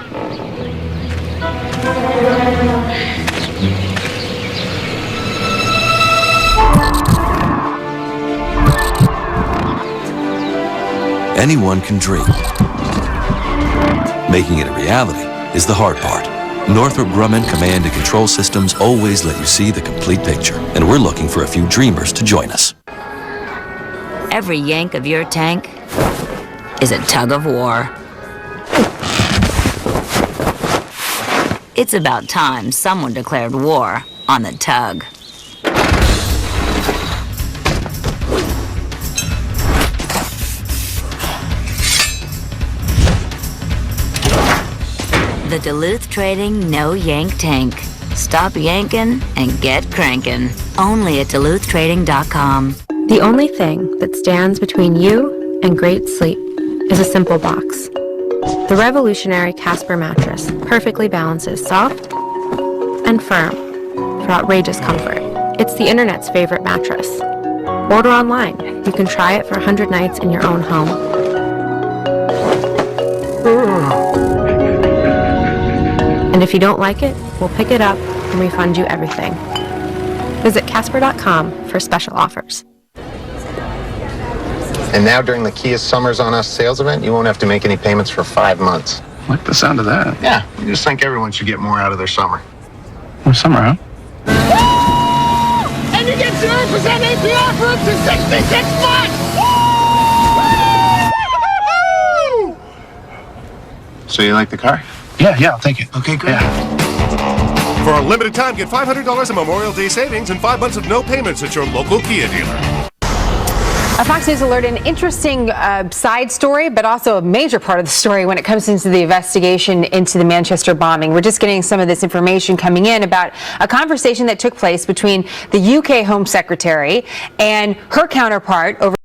Anyone can dream. Making it a reality is the hard part. Northrop Grumman Command and Control Systems always let you see the complete picture, and we're looking for a few dreamers to join us. Every yank of your tank is a tug of war. It's about time someone declared war on the tug. The Duluth Trading No Yank Tank. Stop yanking and get cranking. Only at DuluthTrading.com. The only thing that stands between you and great sleep is a simple box. The revolutionary Casper mattress perfectly balances soft and firm for outrageous comfort. It's the internet's favorite mattress. Order online. You can try it for 100 nights in your own home. And if you don't like it, we'll pick it up and refund you everything. Visit Casper.com for special offers. And now during the Kia Summers on Us sales event, you won't have to make any payments for 5 months. Like the sound of that. Yeah, I just think everyone should get more out of their summer. Well, summer, huh? And you get 0% APR for up to 66 months! So you like the car? Yeah, I'll take it. Okay, great. Yeah. For a limited time, get $500 in Memorial Day savings and 5 months of no payments at your local Kia dealer. A Fox News alert, an interesting side story, but also a major part of the story when it comes into the investigation into the Manchester bombing. We're just getting some of this information coming in about a conversation that took place between the UK Home Secretary and her counterpart over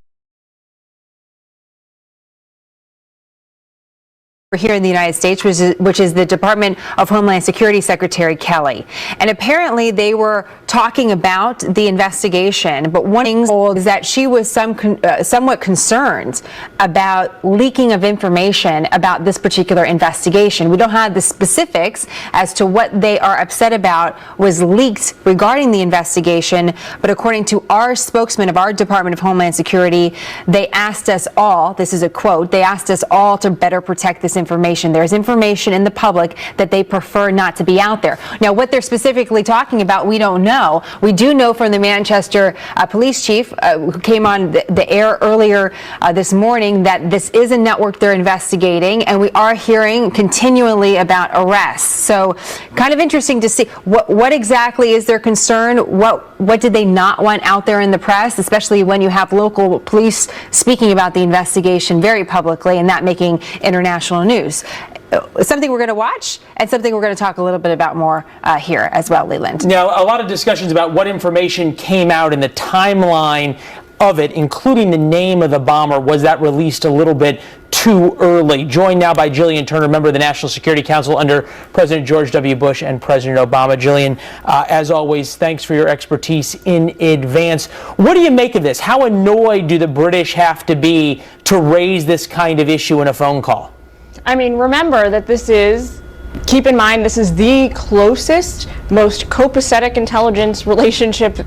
here in the United States, which is the Department of Homeland Security Secretary Kelly. And apparently they were talking about the investigation, but one thing is that she was somewhat concerned about leaking of information about this particular investigation. We don't have the specifics as to what they are upset about was leaked regarding the investigation, but according to our spokesman of our Department of Homeland Security, they asked us all, this is a quote, they asked us all to better protect this information. There's information in the public that they prefer not to be out there. Now, what they're specifically talking about, we don't know. We do know from the Manchester police chief who came on the air earlier this morning that this is a network they're investigating, and we are hearing continually about arrests. So kind of interesting to see what exactly is their concern. What did they not want out there in the press, especially when you have local police speaking about the investigation very publicly and that making international news. Something we're going to watch and something we're going to talk a little bit about more here as well, Leland. Now, a lot of discussions about what information came out in the timeline of it, including the name of the bomber. Was that released a little bit too early? Joined now by Jillian Turner, member of the National Security Council under President George W. Bush and President Obama. Jillian, as always, thanks for your expertise in advance. What do you make of this? How annoyed do the British have to be to raise this kind of issue in a phone call? I mean, remember that keep in mind, this is the closest, most copacetic intelligence relationship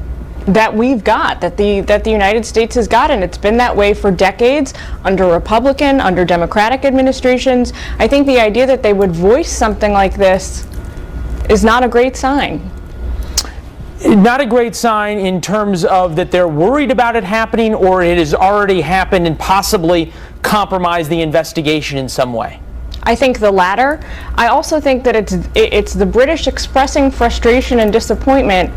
that we've got, that the United States has gotten. It's been that way for decades under Republican, under Democratic administrations. I think the idea that they would voice something like this is not a great sign. Not a great sign in terms of that they're worried about it happening, or it has already happened and possibly compromised the investigation in some way. I think the latter. I also think that it's the British expressing frustration and disappointment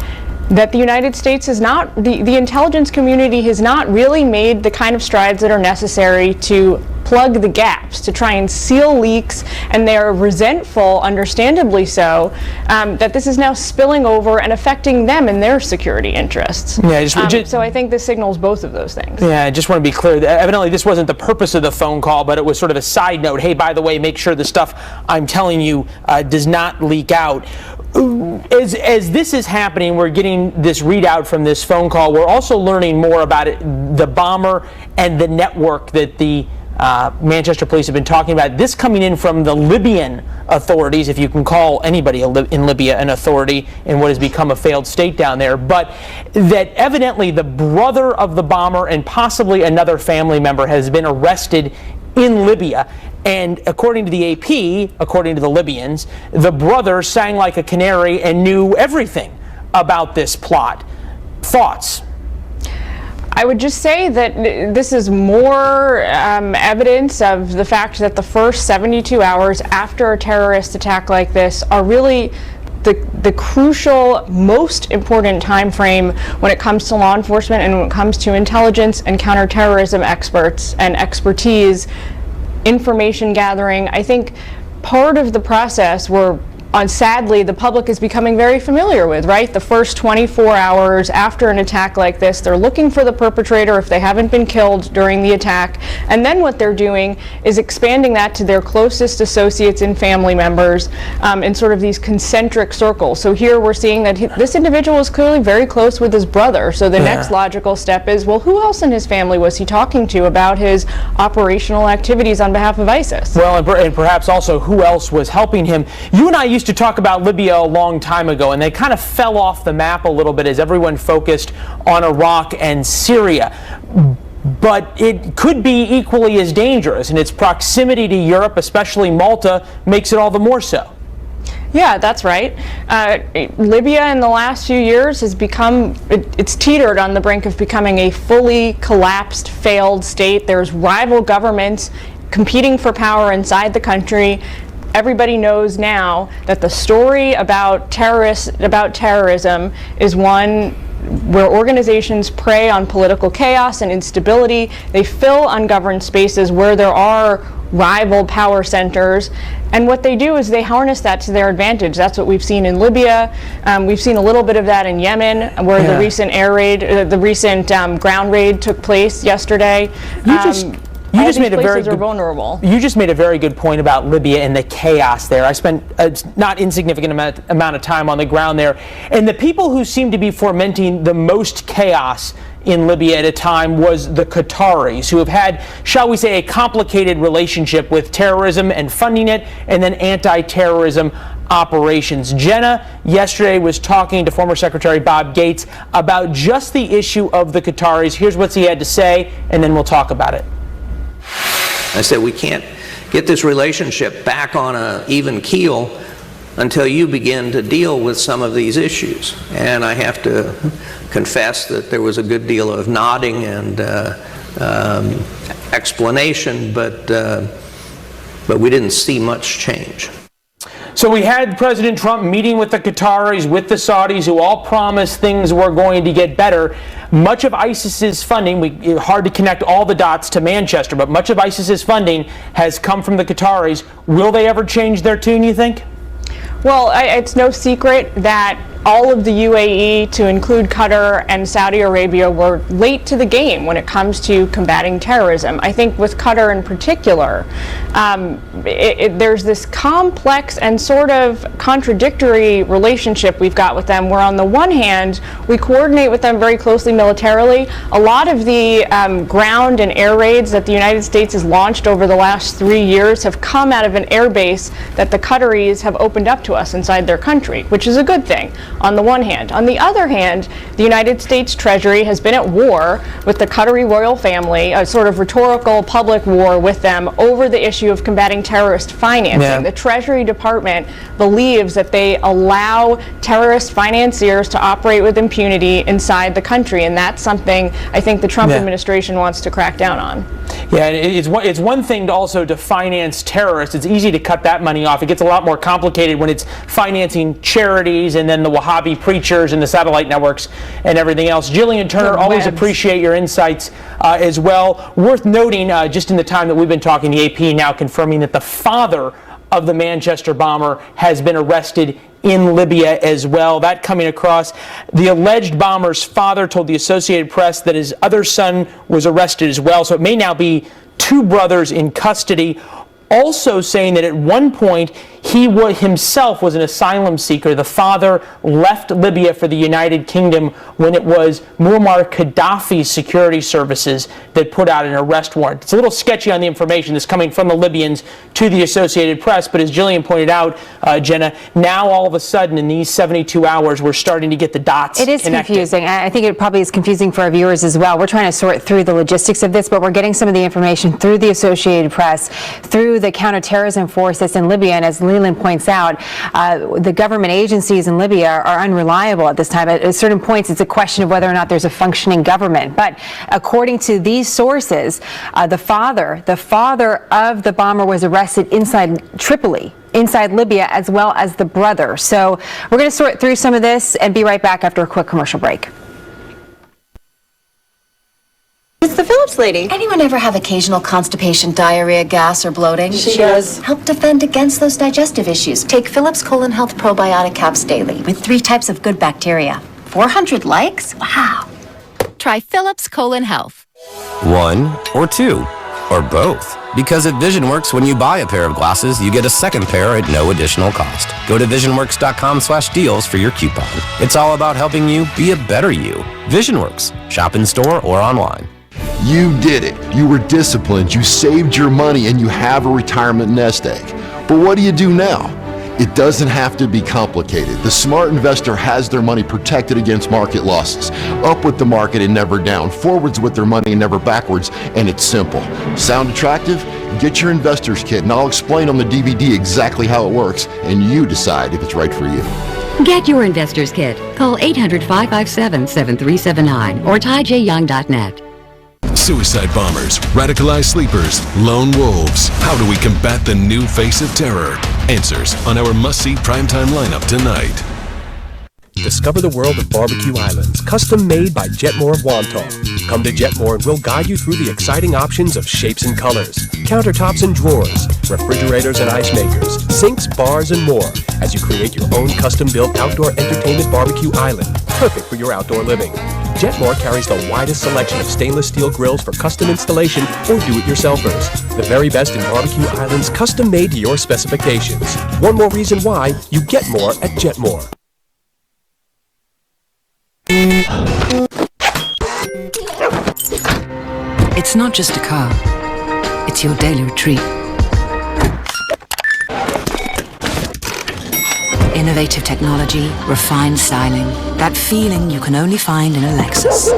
that the United States has not, the intelligence community has not really made the kind of strides that are necessary to plug the gaps, to try and seal leaks, and they're resentful, understandably so, that this is now spilling over and affecting them and their security interests. Yeah, so I think this signals both of those things. Yeah, I just want to be clear. Evidently, this wasn't the purpose of the phone call, but it was sort of a side note. Hey, by the way, make sure the stuff I'm telling you does not leak out. As this is happening, we're getting this readout from this phone call. We're also learning more about it, the bomber and the network that the Manchester police have been talking about. This coming in from the Libyan authorities, if you can call anybody in Libya an authority in what has become a failed state down there, but that evidently the brother of the bomber and possibly another family member has been arrested in Libya. And according to the AP, according to the Libyans, the brother sang like a canary and knew everything about this plot. Thoughts? I would just say that this is more evidence of the fact that the first 72 hours after a terrorist attack like this are really the crucial, most important time frame when it comes to law enforcement and when it comes to intelligence and counterterrorism experts and expertise, information gathering. I think part of the process sadly, the public is becoming very familiar with, right? The first 24 hours after an attack like this, they're looking for the perpetrator if they haven't been killed during the attack. And then what they're doing is expanding that to their closest associates and family members in sort of these concentric circles. So here we're seeing that this individual is clearly very close with his brother. So the next logical step is, well, who else in his family was he talking to about his operational activities on behalf of ISIS? Well, and perhaps also who else was helping him. You and I used to talk about Libya a long time ago, and they kind of fell off the map a little bit as everyone focused on Iraq and Syria. But it could be equally as dangerous, and its proximity to Europe, especially Malta, makes it all the more so. Yeah, that's right. Libya in the last few years has become, it's teetered on the brink of becoming a fully collapsed, failed state. There's rival governments competing for power inside the country. Everybody knows now that the story about terrorism is one where organizations prey on political chaos and instability. They fill ungoverned spaces where there are rival power centers, and what they do is they harness that to their advantage. That's what we've seen in Libya. We've seen a little bit of that in Yemen, where the recent air raid, the recent ground raid took place yesterday. You just made a very good point about Libya and the chaos there. I spent a not insignificant amount of time on the ground there, and the people who seem to be fomenting the most chaos in Libya at a time was the Qataris, who have had, shall we say, a complicated relationship with terrorism and funding it, and then anti-terrorism operations. Jenna yesterday was talking to former Secretary Bob Gates about just the issue of the Qataris. Here's what he had to say, and then we'll talk about it. I said, we can't get this relationship back on an even keel until you begin to deal with some of these issues. And I have to confess that there was a good deal of nodding and explanation, but we didn't see much change. So we had President Trump meeting with the Qataris, with the Saudis, who all promised things were going to get better. Much of ISIS's funding, hard to connect all the dots to Manchester, but much of ISIS's funding has come from the Qataris. Will they ever change their tune, you think? Well, it's no secret that all of the UAE, to include Qatar and Saudi Arabia, were late to the game when it comes to combating terrorism. I think with Qatar in particular, there's this complex and sort of contradictory relationship we've got with them, where on the one hand, we coordinate with them very closely militarily. A lot of the ground and air raids that the United States has launched over the last 3 years have come out of an air base that the Qataris have opened up to us inside their country, which is a good thing on the one hand. On the other hand, the United States Treasury has been at war with the Qatari royal family, a sort of rhetorical public war with them over the issue of combating terrorist financing. Yeah. The Treasury Department believes that they allow terrorist financiers to operate with impunity inside the country, and that's something I think the Trump administration wants to crack down on. Yeah, it's one thing to also to finance terrorists. It's easy to cut that money off. It gets a lot more complicated when it's financing charities and then the Wahhabi preachers and the satellite networks and everything else. Jillian Turner, always appreciate your insights as well. Worth noting, just in the time that we've been talking, the AP now confirming that the father of the Manchester bomber has been arrested in Libya as well. That coming across. The alleged bomber's father told the Associated Press that his other son was arrested as well. So it may now be two brothers in custody. Also saying that at one point He himself was an asylum seeker. The father left Libya for the United Kingdom when it was Muammar Gaddafi's security services that put out an arrest warrant. It's a little sketchy on the information that's coming from the Libyans to the Associated Press, but as Jillian pointed out, Jenna, now all of a sudden in these 72 hours, we're starting to get the dots It is connected. confusing. I think it probably is confusing for our viewers as well. We're trying to sort through the logistics of this, but we're getting some of the information through the Associated Press, through the counterterrorism force that's in Libya, and as Leland points out, the government agencies in Libya are unreliable at this time. At certain points, it's a question of whether or not there's a functioning government. But according to these sources, the father of the bomber was arrested inside Tripoli, inside Libya, as well as the brother. So we're going to sort through some of this and be right back after a quick commercial break. It's the Phillips lady. Anyone ever have occasional constipation, diarrhea, gas, or bloating? She does. Help defend against those digestive issues. Take Phillips Colon Health Probiotic Caps daily with 3 types of good bacteria. 400 likes? Wow. Try Phillips Colon Health. 1 or 2 or both. Because at VisionWorks, when you buy a pair of glasses, you get a second pair at no additional cost. Go to visionworks.com/deals for your coupon. It's all about helping you be a better you. VisionWorks. Shop in store or online. You did it. You were disciplined. You saved your money and you have a retirement nest egg. But what do you do now? It doesn't have to be complicated. The smart investor has their money protected against market losses. Up with the market and never down. Forwards with their money and never backwards. And it's simple. Sound attractive? Get your investor's kit and I'll explain on the DVD exactly how it works and you decide if it's right for you. Get your investor's kit. Call 800-557-7379 or tyjyoung.net. Suicide bombers, radicalized sleepers, lone wolves. How do we combat the new face of terror? Answers on our must-see primetime lineup tonight. Discover the world of barbecue islands, custom made by Jetmore of Wantagh. Come to Jetmore and we'll guide you through the exciting options of shapes and colors, countertops and drawers, refrigerators and ice makers, sinks, bars, and more as you create your own custom-built outdoor entertainment barbecue island, perfect for your outdoor living. Jetmore carries the widest selection of stainless steel grills for custom installation or do-it-yourselfers. The very best in barbecue islands, custom made to your specifications. One more reason why you get more at Jetmore. It's not just a car. It's your daily retreat. Innovative technology, refined styling, that feeling you can only find in a Lexus.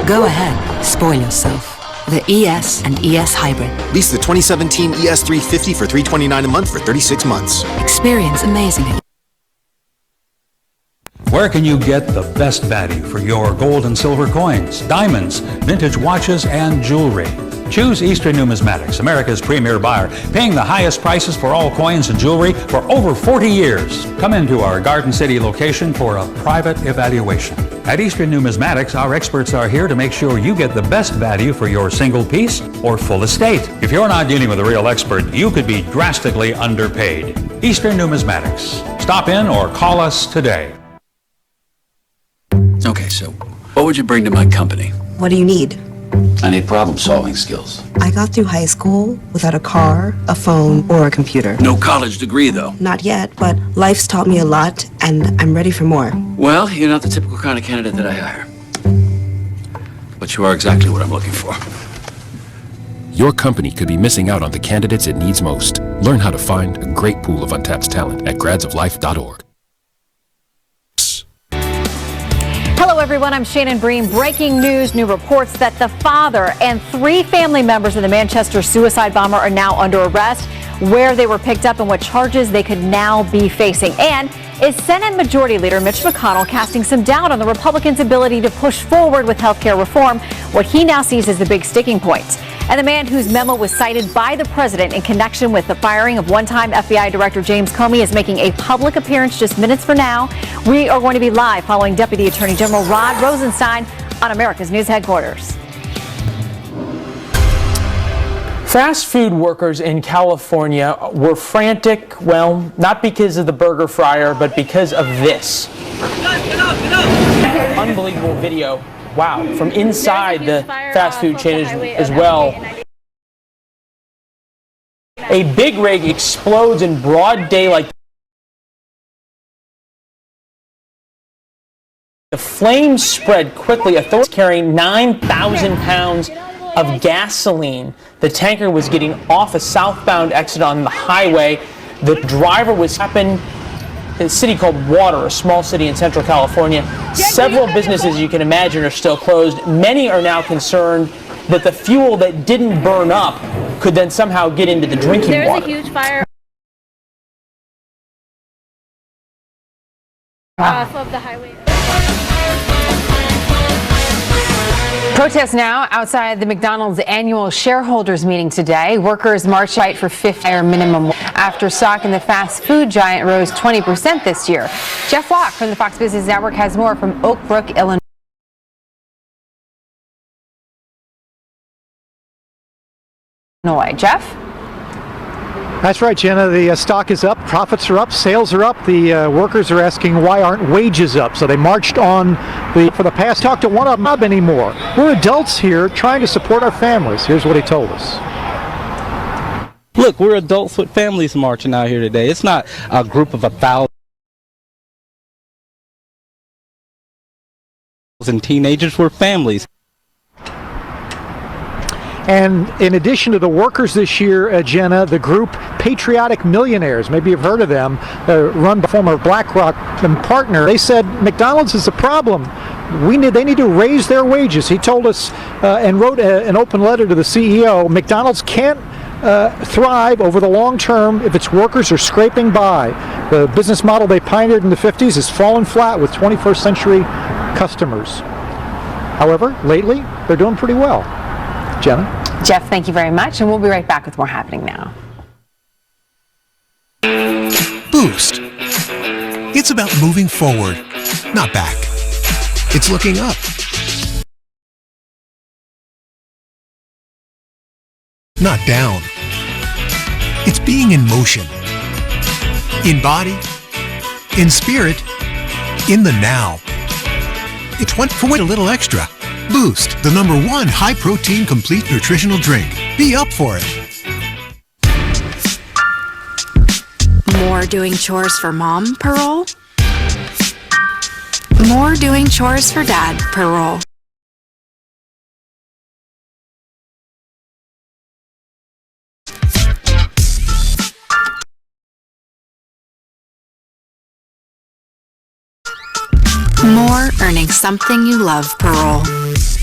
Go ahead, spoil yourself. The ES and ES Hybrid. Lease the 2017 ES350 for $329 a month for 36 months. Experience amazing. Where can you get the best value for your gold and silver coins, diamonds, vintage watches, and jewelry? Choose Eastern Numismatics, America's premier buyer, paying the highest prices for all coins and jewelry for over 40 years. Come into our Garden City location for a private evaluation. At Eastern Numismatics, our experts are here to make sure you get the best value for your single piece or full estate. If you're not dealing with a real expert, you could be drastically underpaid. Eastern Numismatics. Stop in or call us today. Okay, so what would you bring to my company? What do you need? I need problem-solving skills. I got through high school without a car, a phone, or a computer. No college degree, though. Not yet, but life's taught me a lot, and I'm ready for more. Well, you're not the typical kind of candidate that I hire. But you are exactly what I'm looking for. Your company could be missing out on the candidates it needs most. Learn how to find a great pool of untapped talent at gradsoflife.org. Hello, everyone. I'm Shannon Bream. Breaking news, new reports that the father and 3 family members of the Manchester suicide bomber are now under arrest, where they were picked up and what charges they could now be facing. And is Senate Majority Leader Mitch McConnell casting some doubt on the Republicans' ability to push forward with health care reform, what he now sees as the big sticking point? And the man whose memo was cited by the president in connection with the firing of one-time FBI Director James Comey is making a public appearance just minutes from now. We are going to be live following Deputy Attorney General Rod Rosenstein on America's News Headquarters. Fast food workers in California were frantic, well, not because of the burger fryer, but because of this. Unbelievable video. Wow, from inside the fast food chain as well. A big rig explodes in broad daylight. The flames spread quickly. Authorities carrying 9,000 pounds of gasoline. The tanker was getting off a southbound exit on the highway. The driver was happened in a city called Water, a small city in Central California. Several businesses, you can imagine, are still closed. Many are now concerned that the fuel that didn't burn up could then somehow get into the drinking water. There's a huge fire off of the highway. Protests now outside the McDonald's annual shareholders meeting today. Workers march fight for $50 minimum after stock in the fast food giant rose 20% this year. Jeff Locke from the Fox Business Network has more from Oak Brook, Illinois. Jeff? That's right, Jenna. The stock is up, profits are up, sales are up. The workers are asking why aren't wages up? So they marched on for the past. Talk to one of them not anymore. We're adults here trying to support our families. Here's what he told us. Look, we're adults with families marching out here today. It's not a group of 1,000 teenagers. We're families. And in addition to the workers this year, Jenna, the group Patriotic Millionaires, maybe you've heard of them, run by former BlackRock partner, they said McDonald's is a problem. They need to raise their wages. He told us and wrote an open letter to the CEO, McDonald's can't thrive over the long term if its workers are scraping by. The business model they pioneered in the 50s has fallen flat with 21st century customers. However, lately, they're doing pretty well. Jenna? Jeff, thank you very much, and we'll be right back with more happening now. Boost. It's about moving forward, not back. It's looking up. Not down. It's being in motion. In body, in spirit, in the now. It's one for a little extra. Boost, the #1 high-protein complete nutritional drink. Be up for it. More doing chores for mom per roll? More doing chores for dad per roll. More earning something you love per roll.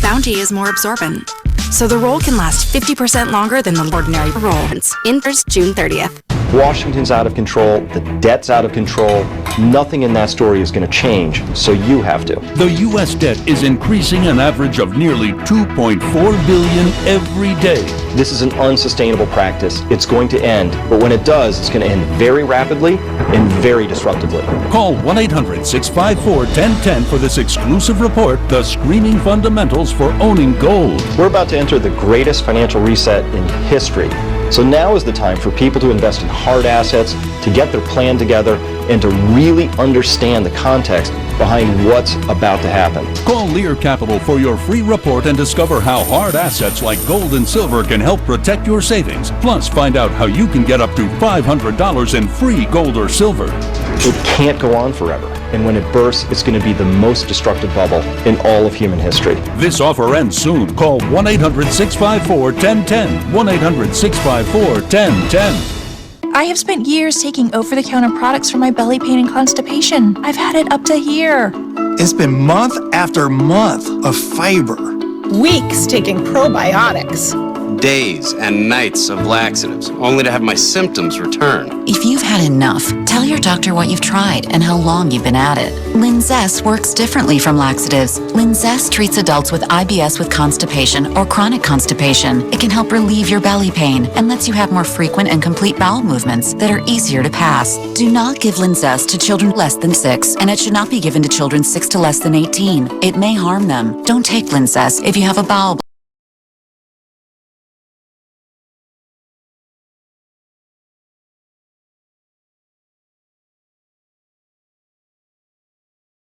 Bounty is more absorbent, so the roll can last 50% longer than the ordinary roll. Enters June 30th. Washington's out of control, the debt's out of control. Nothing in that story is going to change, so you have to. The U.S. debt is increasing an average of nearly $2.4 billion every day. This is an unsustainable practice. It's going to end, but when it does, it's going to end very rapidly and very disruptively. Call 1-800-654-1010 for this exclusive report, The Screaming Fundamentals for Owning Gold. We're about to enter the greatest financial reset in history. So now is the time for people to invest in hard assets, to get their plan together, and to really understand the context behind what's about to happen. Call Lear Capital for your free report and discover how hard assets like gold and silver can help protect your savings. Plus, find out how you can get up to $500 in free gold or silver. It can't go on forever. And when it bursts, it's going to be the most destructive bubble in all of human history. This offer ends soon. Call 1-800-654-1010. 1-800-654-1010. I have spent years taking over-the-counter products for my belly pain and constipation. I've had it up to here. It's been month after month of fiber. Weeks taking probiotics. Days and nights of laxatives, only to have my symptoms return. If you've had enough, tell your doctor what you've tried and how long you've been at it. Linzess works differently from laxatives. Linzess treats adults with IBS with constipation or chronic constipation. It can help relieve your belly pain and lets you have more frequent and complete bowel movements that are easier to pass. Do not give Linzess to children less than 6, and it should not be given to children 6 to less than 18. It may harm them. Don't take Linzess if you have a bowel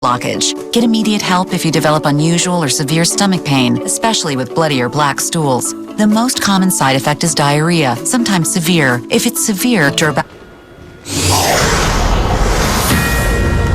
blockage. Get immediate help if you develop unusual or severe stomach pain, especially with bloody or black stools. The most common side effect is diarrhea, sometimes severe. If it's severe,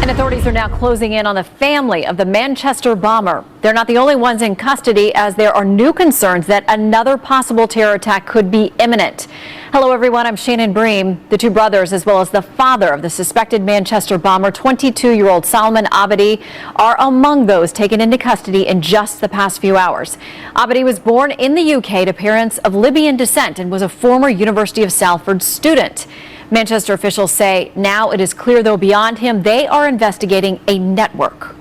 And authorities are now closing in on the family of the Manchester bomber. They're not the only ones in custody, as there are new concerns that another possible terror attack could be imminent. Hello, everyone. I'm Shannon Bream. The two brothers, as well as the father of the suspected Manchester bomber, 22-year-old Salman Abedi, are among those taken into custody in just the past few hours. Abedi was born in the UK to parents of Libyan descent and was a former University of Salford student. Manchester officials say now it is clear, though, beyond him, they are investigating a network.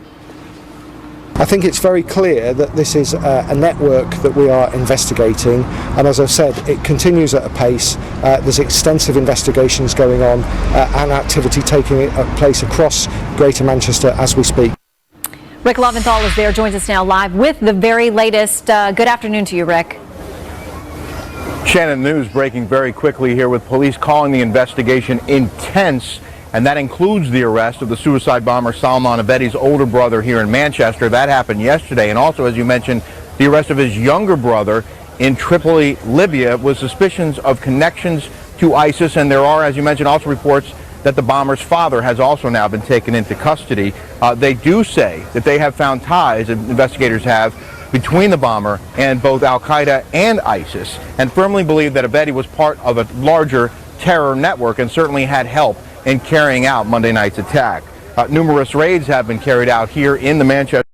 I think it's very clear that this is a network that we are investigating, and as I've said, it continues at a pace. There's extensive investigations going on and activity taking place across Greater Manchester as we speak. Rick Loventhal is there, joins us now live with the very latest. Good afternoon to you, Rick. Shannon, news breaking very quickly here, with police calling the investigation intense, and that includes the arrest of the suicide bomber Salman Abedi's older brother here in Manchester. That happened yesterday. And also, as you mentioned, the arrest of his younger brother in Tripoli, Libya, with suspicions of connections to ISIS. And there are, as you mentioned, also reports that the bomber's father has also now been taken into custody. They do say that they have found ties, investigators have, between the bomber and both Al-Qaeda and ISIS, and firmly believe that Abedi was part of a larger terror network and certainly had help in carrying out Monday night's attack. Numerous raids have been carried out here in the Manchester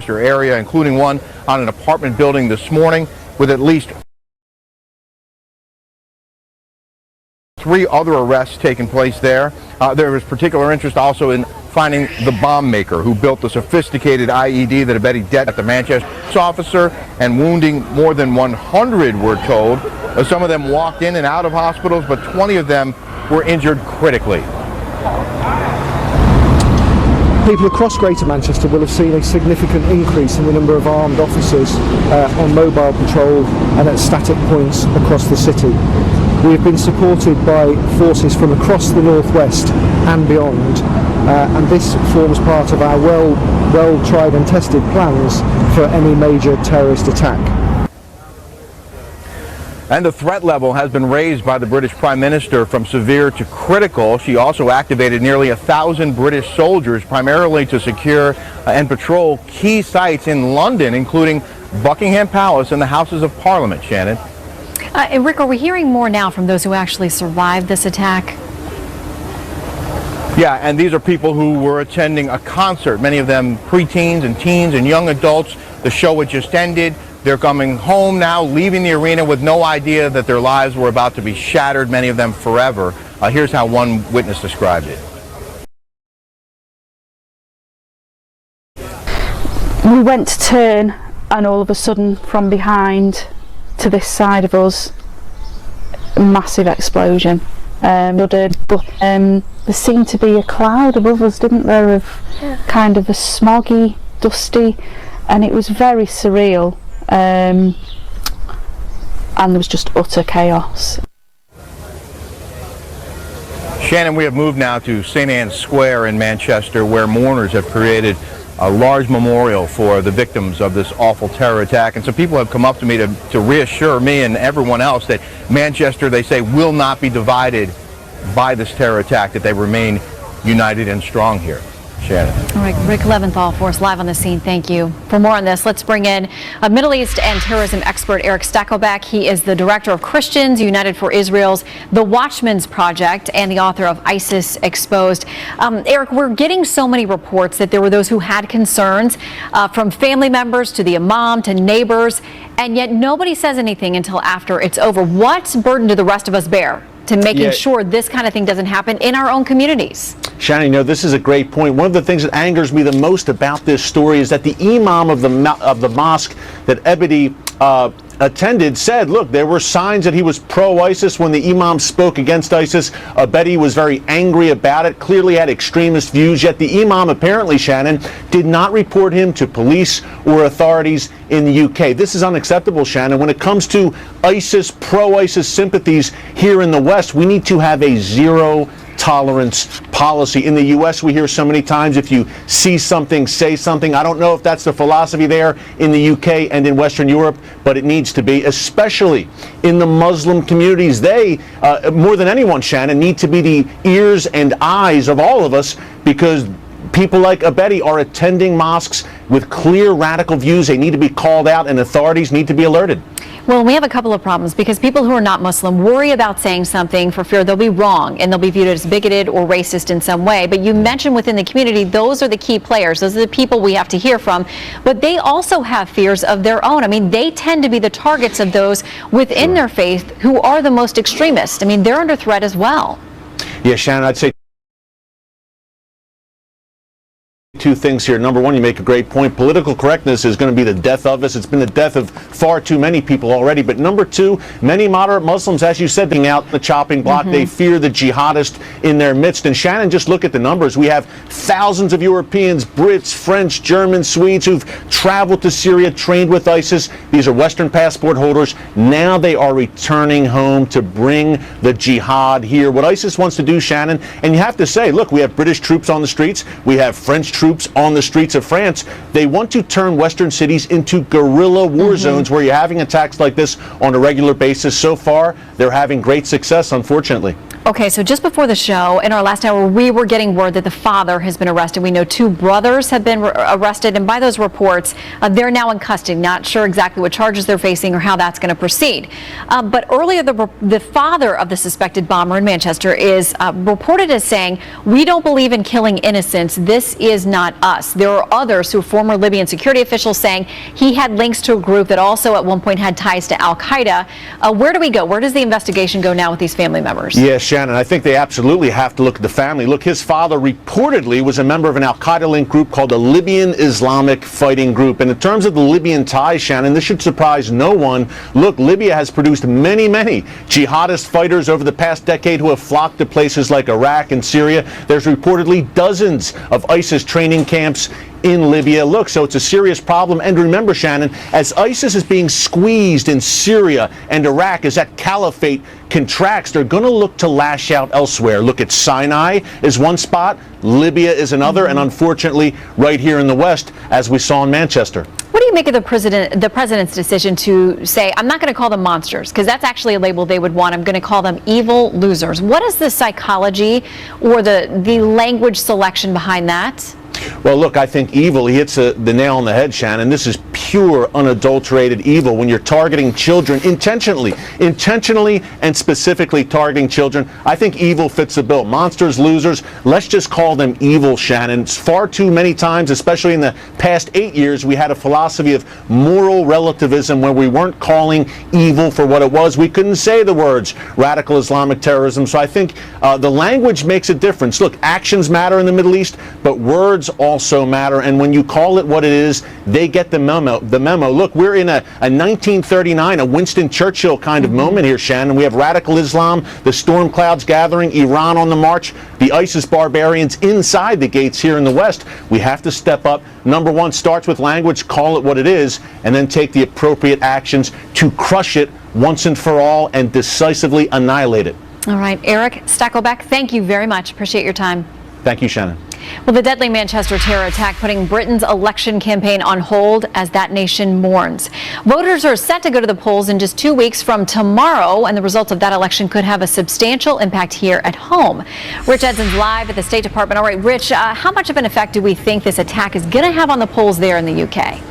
area, including one on an apartment building this morning, with at least 3 other arrests taking place there. There is particular interest also in finding the bomb maker who built the sophisticated IED that Abedi detoned at the Manchester officer, and wounding more than 100, we're told. Some of them walked in and out of hospitals, but 20 of them were injured critically. People across Greater Manchester will have seen a significant increase in the number of armed officers on mobile patrol and at static points across the city. We have been supported by forces from across the northwest and beyond, and this forms part of our well tried and tested plans for any major terrorist attack. And the threat level has been raised by the British Prime Minister from severe to critical. She also activated nearly 1,000 British soldiers, primarily to secure and patrol key sites in London, including Buckingham Palace and the Houses of Parliament. Shannon? Rick, are we hearing more now from those who actually survived this attack? Yeah, and these are people who were attending a concert, many of them preteens and teens and young adults. The show had just ended. They're coming home now, leaving the arena with no idea that their lives were about to be shattered, many of them forever. Here's how one witness described it. We went to turn, and all of a sudden, from behind to this side of us, a massive explosion. There seemed to be a cloud above us, didn't there, of kind of a smoggy, dusty, and it was very surreal. And there was just utter chaos. Shannon, we have moved now to St. Anne's Square in Manchester, where mourners have created a large memorial for the victims of this awful terror attack. And so people have come up to me to reassure me and everyone else that Manchester, they say, will not be divided by this terror attack, that they remain united and strong here. Shannon. All right, Rick Leventhal for us live on the scene. Thank you. For more on this, let's bring in a Middle East and terrorism expert, Eric Stakelbeck. He is the director of Christians United for Israel's The Watchmen's Project and the author of ISIS Exposed. Eric, we're getting so many reports that there were those who had concerns, from family members to the imam to neighbors, and yet nobody says anything until after it's over. What burden do the rest of us bear to making sure this kind of thing doesn't happen in our own communities? Shannon, this is a great point. One of the things that angers me the most about this story is that the imam of the mosque that Abedi attended said, look, there were signs that he was pro-ISIS. When the imam spoke against ISIS, Abedi was very angry about it, clearly had extremist views, yet the imam apparently, Shannon, did not report him to police or authorities in the UK. This is unacceptable, Shannon. When it comes to ISIS, pro-ISIS sympathies here in the West, we need to have a zero tolerance policy. In the U.S., we hear so many times, if you see something, say something. I don't know if that's the philosophy there in the UK and in Western Europe, but it needs to be, especially in the Muslim communities. They, more than anyone, Shannon, need to be the ears and eyes of all of us, because people like Abedi are attending mosques with clear radical views. They need to be called out, and authorities need to be alerted. Well, we have a couple of problems because people who are not Muslim worry about saying something for fear they'll be wrong and they'll be viewed as bigoted or racist in some way. But you mentioned within the community, those are the key players. Those are the people we have to hear from. But they also have fears of their own. I mean, they tend to be the targets of those within their faith who are the most extremist. I mean, they're under threat as well. Yeah, Shannon, I'd say two things here. Number one, you make a great point. Political correctness is going to be the death of us. It's been the death of far too many people already. But number two, many moderate Muslims, as you said, being out the chopping block, they fear the jihadist in their midst. And Shannon, just look at the numbers. We have thousands of Europeans, Brits, French, Germans, Swedes who've traveled to Syria, trained with ISIS. These are Western passport holders. Now they are returning home to bring the jihad here. What ISIS wants to do, Shannon, and you have to say, look, we have British troops on the streets. We have French troops on the streets of France. They want to turn Western cities into guerrilla war zones where you're having attacks like this on a regular basis. So far, they're having great success, unfortunately. Okay, so just before the show, in our last hour, we were getting word that the father has been arrested. We know 2 brothers have been arrested, and by those reports, they're now in custody. Not sure exactly what charges they're facing or how that's going to proceed. But earlier, the father of the suspected bomber in Manchester is reported as saying, "We don't believe in killing innocents. This is not us." There are others who are former Libyan security officials saying he had links to a group that also at one point had ties to Al-Qaeda. Where do we go? Where does the investigation go now with these family members? Yes, Shannon, I think they absolutely have to look at the family. Look, his father reportedly was a member of an Al-Qaeda-linked group called the Libyan Islamic Fighting Group. And in terms of the Libyan ties, Shannon, this should surprise no one. Look, Libya has produced many jihadist fighters over the past decade who have flocked to places like Iraq and Syria. There's reportedly dozens of ISIS training camps in Libya. Look, so it's a serious problem. And remember, Shannon, as ISIS is being squeezed in Syria and Iraq, as that caliphate contracts, they're going to look to lash out elsewhere. Look at Sinai is one spot, Libya is another, and unfortunately, right here in the West, as we saw in Manchester. What do you make of the president's decision to say, I'm not going to call them monsters, because that's actually a label they would want. I'm going to call them evil losers. What is the psychology or the language selection behind that? Well, look, I think evil, he hits the nail on the head, Shannon. This is pure, unadulterated evil when you're targeting children intentionally and specifically targeting children. I think evil fits the bill. Monsters, losers, let's just call them evil, Shannon. It's far too many times, especially in the past 8 years, we had a philosophy of moral relativism where we weren't calling evil for what it was. We couldn't say the words radical Islamic terrorism. So I think the language makes a difference. Look, actions matter in the Middle East, but words also matter, and when you call it what it is, they get the memo. Look, we're in a 1939, a Winston Churchill kind of moment here, Shannon. We have radical Islam, the storm clouds gathering, Iran on the march, the ISIS barbarians inside the gates here in the West. We have to step up. Number one starts with language, call it what it is, and then take the appropriate actions to crush it once and for all and decisively annihilate it. All right, Eric Stakelbeck, thank you very much. Appreciate your time. Thank you, Shannon. Well, the deadly Manchester terror attack putting Britain's election campaign on hold as that nation mourns. Voters are set to go to the polls in just 2 weeks from tomorrow, and the results of that election could have a substantial impact here at home. Rich Edson's live at the State Department. All right, Rich, how much of an effect do we think this attack is going to have on the polls there in the UK?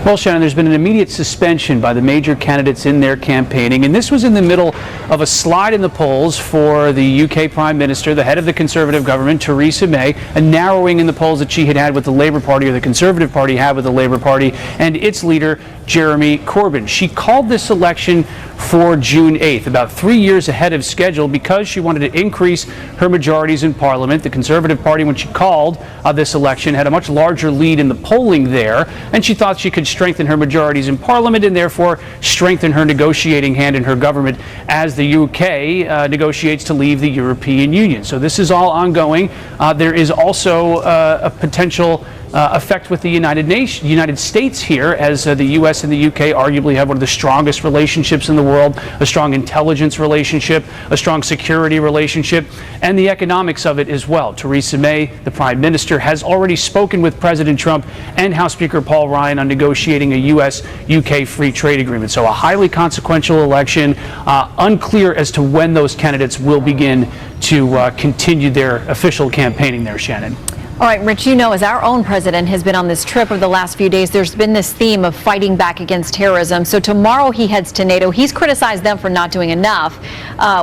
Well, Shannon, there's been an immediate suspension by the major candidates in their campaigning, and this was in the middle of a slide in the polls for the UK Prime Minister, the head of the Conservative government, Theresa May, a narrowing in the polls that she had with the Labour Party, or the Conservative Party had with the Labour Party, and its leader, Jeremy Corbyn. She called this election for June 8th, about 3 years ahead of schedule, because she wanted to increase her majorities in Parliament. The Conservative Party, when she called this election, had a much larger lead in the polling there, and she thought she could strengthen her majorities in Parliament and therefore strengthen her negotiating hand in her government as the UK negotiates to leave the European Union. So this is all ongoing. There is also a potential effect with the United States here, as the U.S. and the U.K. arguably have one of the strongest relationships in the world, a strong intelligence relationship, a strong security relationship, and the economics of it as well. Theresa May, the Prime Minister, has already spoken with President Trump and House Speaker Paul Ryan on negotiating a U.S.-UK free trade agreement. So a highly consequential election, unclear as to when those candidates will begin to continue their official campaigning there, Shannon. All right, Rich, you know, as our own president has been on this trip over the last few days, there's been this theme of fighting back against terrorism. So tomorrow he heads to NATO. He's criticized them for not doing enough.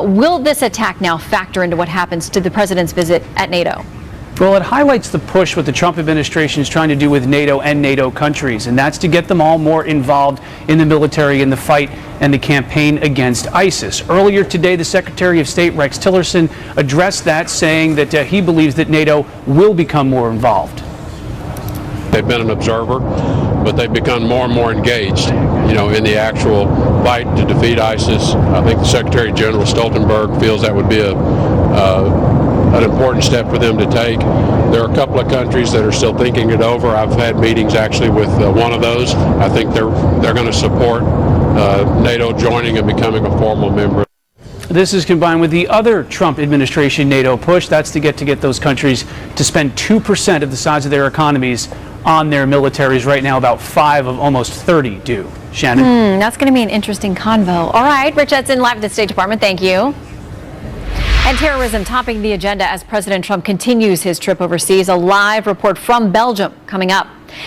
Will this attack now factor into what happens to the president's visit at NATO? Well, it highlights the push what the Trump administration is trying to do with NATO and NATO countries, and that's to get them all more involved in the military, in the fight and the campaign against ISIS. Earlier today, the Secretary of State, Rex Tillerson, addressed that, saying that he believes that NATO will become more involved. They've been an observer, but they've become more and more engaged, in the actual fight to defeat ISIS. I think the Secretary General Stoltenberg feels that would be an important step for them to take. There are a couple of countries that are still thinking it over. I've had meetings actually with one of those. I think they're going to support NATO joining and becoming a formal member. This is combined with the other Trump administration NATO push. That's to get those countries to spend 2% of the size of their economies on their militaries. Right now, about 5 of almost 30 do. Shannon? That's going to be an interesting convo. All right, Rich Edson, live at the State Department. Thank you. And terrorism topping the agenda as President Trump continues his trip overseas. A live report from Belgium coming up.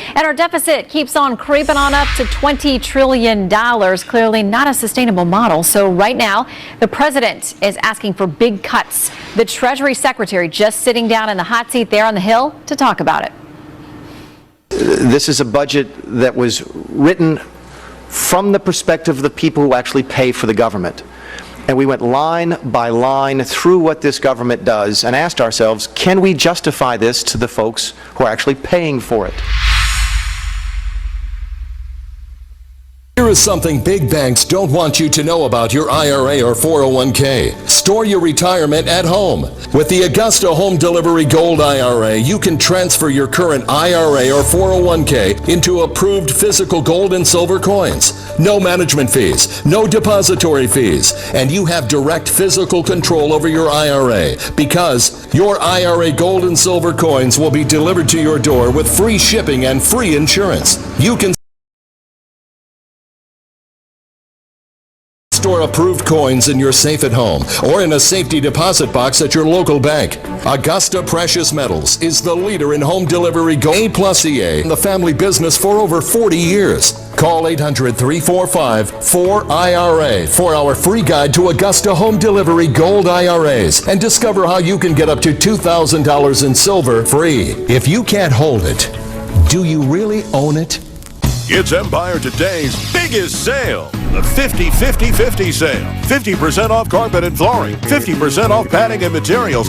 And our deficit keeps on creeping on up to $20 trillion. Clearly not a sustainable model. So right now, the president is asking for big cuts. The Treasury Secretary just sitting down in the hot seat there on the Hill to talk about it. This is a budget that was written from the perspective of the people who actually pay for the government. And we went line by line through what this government does and asked ourselves, can we justify this to the folks who are actually paying for it? Here is something big banks don't want you to know about your IRA or 401k. Store your retirement at home. With the Augusta Home Delivery Gold IRA, you can transfer your current IRA or 401k into approved physical gold and silver coins. No management fees, no depository fees, and you have direct physical control over your IRA because your IRA gold and silver coins will be delivered to your door with free shipping and free insurance. You can store approved coins in your safe at home or in a safety deposit box at your local bank. Augusta Precious Metals is the leader in home delivery gold A+EA in the family business for over 40 years. Call 800-345-4IRA for our free guide to Augusta Home Delivery Gold IRAs and discover how you can get up to $2,000 in silver free. If you can't hold it, do you really own it? It's Empire Today's biggest sale, the 50-50-50 sale. 50% off carpet and flooring, 50% off padding and materials,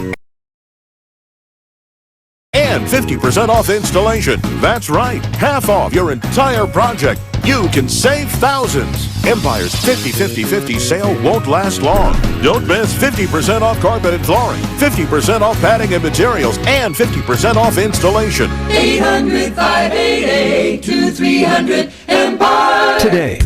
and 50% off installation. That's right, half off your entire project. You can save thousands. Empire's 50-50-50 sale won't last long. Don't miss 50% off carpet and flooring, 50% off padding and materials, and 50% off installation. 800-588-2300 Empire. Today.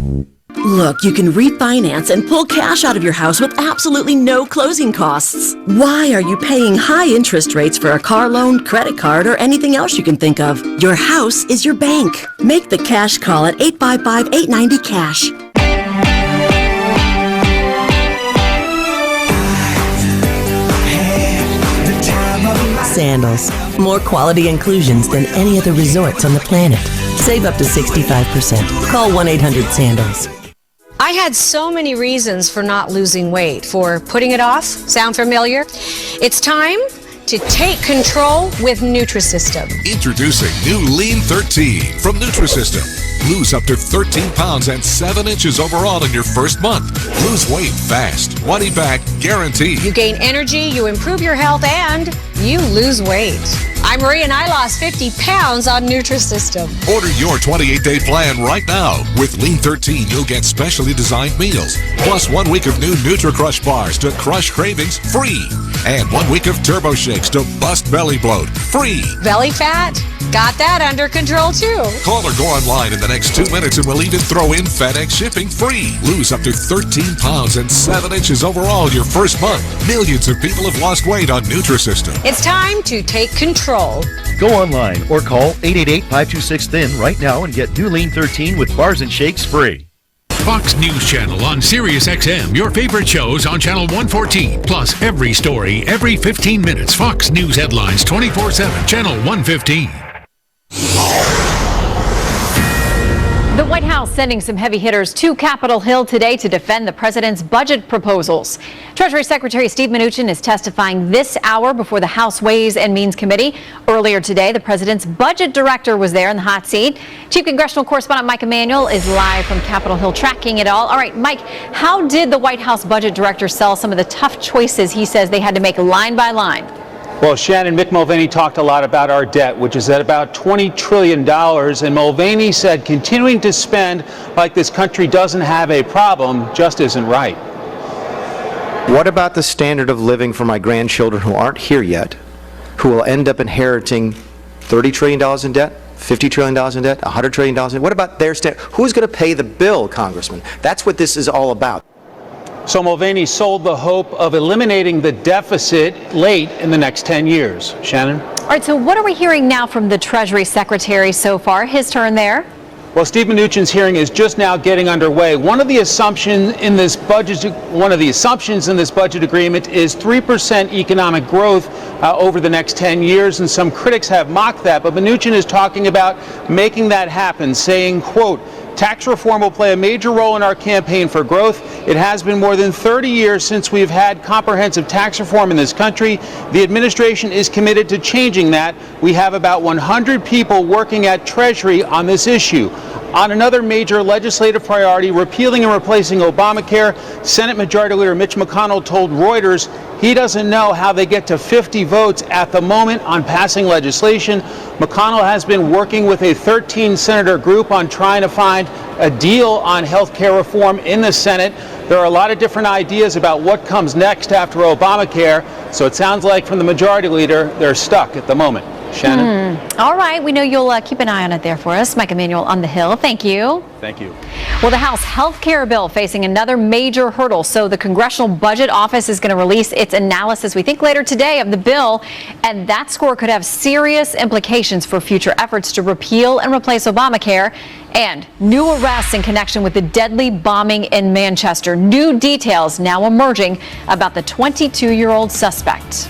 Look, you can refinance and pull cash out of your house with absolutely no closing costs. Why are you paying high interest rates for a car loan, credit card, or anything else you can think of? Your house is your bank. Make the cash call at 855-890-CASH. Sandals. More quality inclusions than any other resorts on the planet. Save up to 65%. Call 1-800-SANDALS. I had so many reasons for not losing weight, for putting it off. Sound familiar? It's time to take control with Nutrisystem. Introducing new Lean 13 from Nutrisystem. Lose up to 13 pounds and 7 inches overall in your first month. Lose weight fast. Money back guaranteed. You gain energy, you improve your health, and you lose weight. I'm Marie and I lost 50 pounds on Nutrisystem. Order your 28-day plan right now. With Lean 13, you'll get specially designed meals, plus 1 week of new NutriCrush bars to crush cravings free, and 1 week of Turbo Shakes to bust belly bloat free. Belly fat? Got that under control too. Call or go online in the next 2 minutes and we'll even throw in FedEx shipping free. Lose up to 13 pounds and 7 inches overall your first month. Millions of people have lost weight on Nutrisystem. It's time to take control. Go online or call 888-526-THIN right now and get new Lean 13 with bars and shakes free. Fox News Channel on Sirius XM. Your favorite shows on Channel 114. Plus every story, every 15 minutes. Fox News headlines 24/7. Channel 115. The White House sending some heavy hitters to Capitol Hill today to defend the president's budget proposals. Treasury Secretary Steve Mnuchin is testifying this hour before the House Ways and Means Committee. Earlier today, the president's budget director was there in the hot seat. Chief Congressional Correspondent Mike Emanuel is live from Capitol Hill tracking it all. All right, Mike, how did the White House budget director sell some of the tough choices he says they had to make line by line? Well, Shannon, Mick Mulvaney talked a lot about our debt, which is at about $20 trillion. And Mulvaney said continuing to spend like this country doesn't have a problem just isn't right. What about the standard of living for my grandchildren who aren't here yet, who will end up inheriting $30 trillion in debt, $50 trillion in debt, $100 trillion in debt? What about their standard? Who's going to pay the bill, Congressman? That's what this is all about. So Mulvaney sold the hope of eliminating the deficit late in the next 10 years. Shannon? All right, so what are we hearing now from the Treasury Secretary so far? His turn there. Well, Steve Mnuchin's hearing is just now getting underway. One of the assumptions in this budget agreement is 3% economic growth over the next 10 years, and some critics have mocked that. But Mnuchin is talking about making that happen, saying, quote, tax reform will play a major role in our campaign for growth. It has been more than 30 years since we've had comprehensive tax reform in this country. The administration is committed to changing that. We have about 100 people working at Treasury on this issue. On another major legislative priority, repealing and replacing Obamacare, Senate Majority Leader Mitch McConnell told Reuters he doesn't know how they get to 50 votes at the moment on passing legislation. McConnell has been working with a 13-senator group on trying to find a deal on health care reform in the Senate. There are a lot of different ideas about what comes next after Obamacare, so it sounds like from the Majority Leader, they're stuck at the moment. Shannon? All right, we know you'll keep an eye on it there for us. Mike Emanuel on the Hill. Thank you. Thank you. Well, the House health care bill facing another major hurdle. So the Congressional Budget Office is going to release its analysis, we think, later today of the bill. And that score could have serious implications for future efforts to repeal and replace Obamacare. And new arrests in connection with the deadly bombing in Manchester. New details now emerging about the 22-year-old suspect.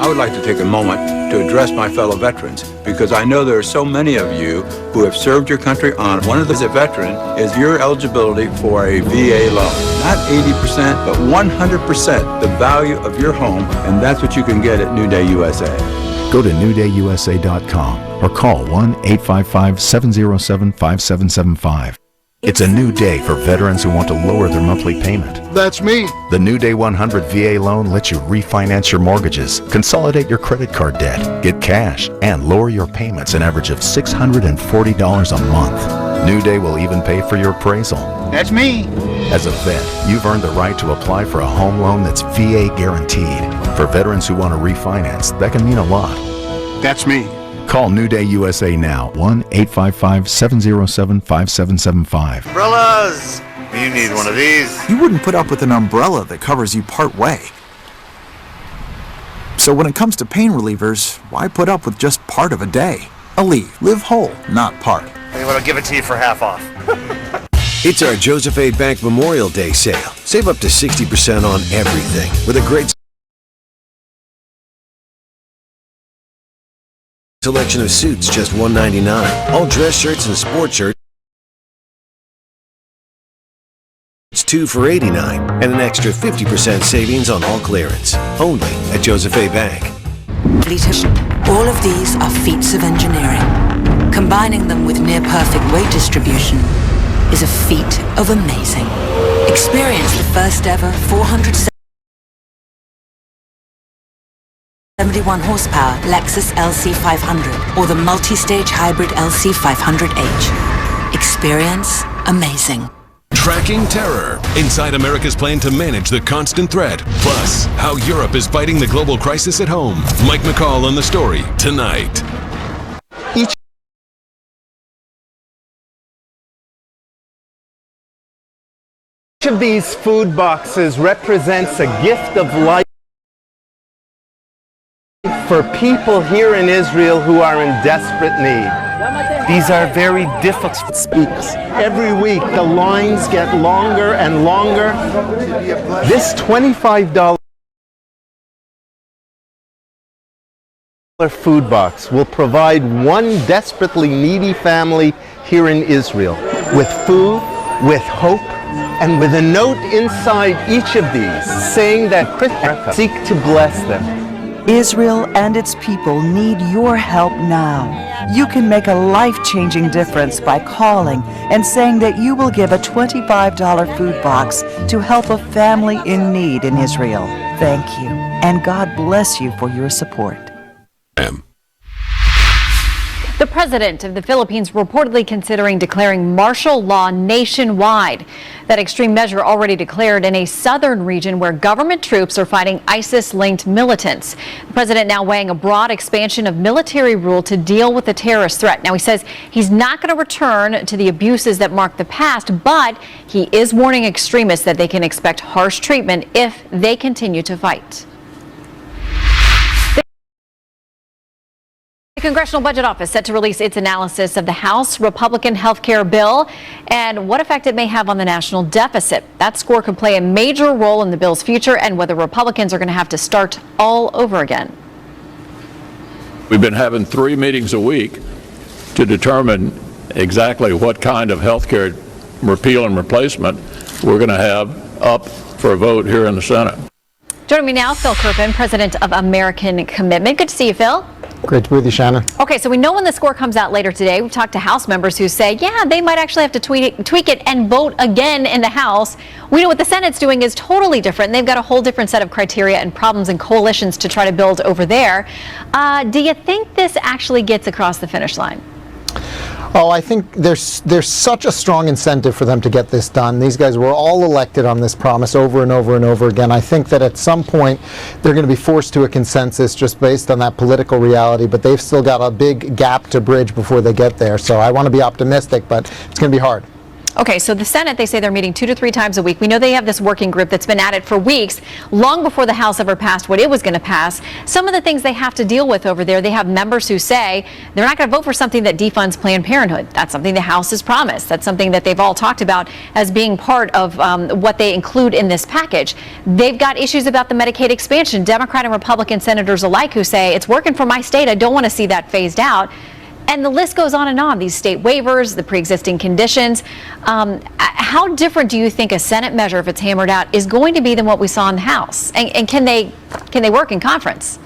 I would like to take a moment to address my fellow veterans because I know there are so many of you who have served your country on. One of those, as a veteran, is your eligibility for a VA loan. Not 80%, but 100% the value of your home, and that's what you can get at New Day USA. Go to newdayusa.com or call 1-855-707-5775. It's a new day for veterans who want to lower their monthly payment. That's me. The New Day 100 VA loan lets you refinance your mortgages, consolidate your credit card debt, get cash, and lower your payments an average of $640 a month. New Day will even pay for your appraisal. That's me. As a vet, you've earned the right to apply for a home loan that's VA guaranteed. For veterans who want to refinance, that can mean a lot. That's me. Call New Day USA now, 1-855-707-5775. Umbrellas! You need one of these. You wouldn't put up with an umbrella that covers you part way. So when it comes to pain relievers, why put up with just part of a day? Aleve, live whole, not part. I'm going to give it to you for half off. It's our Joseph A. Bank Memorial Day sale. Save up to 60% on everything with a great selection of suits, just $199. All dress shirts and sport shirts, 2 for $89 and an extra 50% savings on all clearance. Only at Joseph A. Bank. All of these are feats of engineering. Combining them with near-perfect weight distribution is a feat of amazing. Experience the first ever 471 horsepower Lexus LC500 or the multi-stage hybrid LC500H. Experience amazing. Tracking terror inside America's plan to manage the constant threat. Plus, how Europe is fighting the global crisis at home. Mike McCall on The Story tonight. Each of these food boxes represents a gift of life for people here in Israel who are in desperate need. These are very difficult speaks. Every week the lines get longer and longer. This $25 food box will provide one desperately needy family here in Israel with food, with hope, and with a note inside each of these saying that Christians seek to bless them. Israel and its people need your help now. You can make a life-changing difference by calling and saying that you will give a $25 food box to help a family in need in Israel. Thank you, and God bless you for your support. The president of the Philippines reportedly considering declaring martial law nationwide. That extreme measure already declared in a southern region where government troops are fighting ISIS-linked militants. The president now weighing a broad expansion of military rule to deal with the terrorist threat. Now he says he's not going to return to the abuses that marked the past, but he is warning extremists that they can expect harsh treatment if they continue to fight. The Congressional Budget Office set to release its analysis of the House Republican health care bill and what effect it may have on the national deficit. That score could play a major role in the bill's future and whether Republicans are going to have to start all over again. We've been having 3 meetings a week to determine exactly what kind of health care repeal and replacement we're going to have up for a vote here in the Senate. Joining me now, Phil Kerpen, president of American Commitment. Good to see you, Phil. Great to be with you, Shannon. Okay, so we know when the score comes out later today. We've talked to House members who say, yeah, they might actually have to tweak it and vote again in the House. We know what the Senate's doing is totally different. They've got a whole different set of criteria and problems and coalitions to try to build over there. Do you think this actually gets across the finish line? Oh, I think there's such a strong incentive for them to get this done. These guys were all elected on this promise over and over and over again. I think that at some point they're going to be forced to a consensus just based on that political reality, but they've still got a big gap to bridge before they get there. So I want to be optimistic, but it's going to be hard. Okay, so the Senate, they say they're meeting 2 to 3 times a week. We know they have this working group that's been at it for weeks, long before the House ever passed what it was going to pass. Some of the things they have to deal with over there, they have members who say they're not going to vote for something that defunds Planned Parenthood. That's something the House has promised. That's something that they've all talked about as being part of what they include in this package. They've got issues about the Medicaid expansion. Democrat and Republican senators alike who say it's working for my state. I don't want to see that phased out. And the list goes on and on, these state waivers, the pre-existing conditions. How different do you think a Senate measure, if it's hammered out, is going to be than what we saw in the House? And can they work in conference?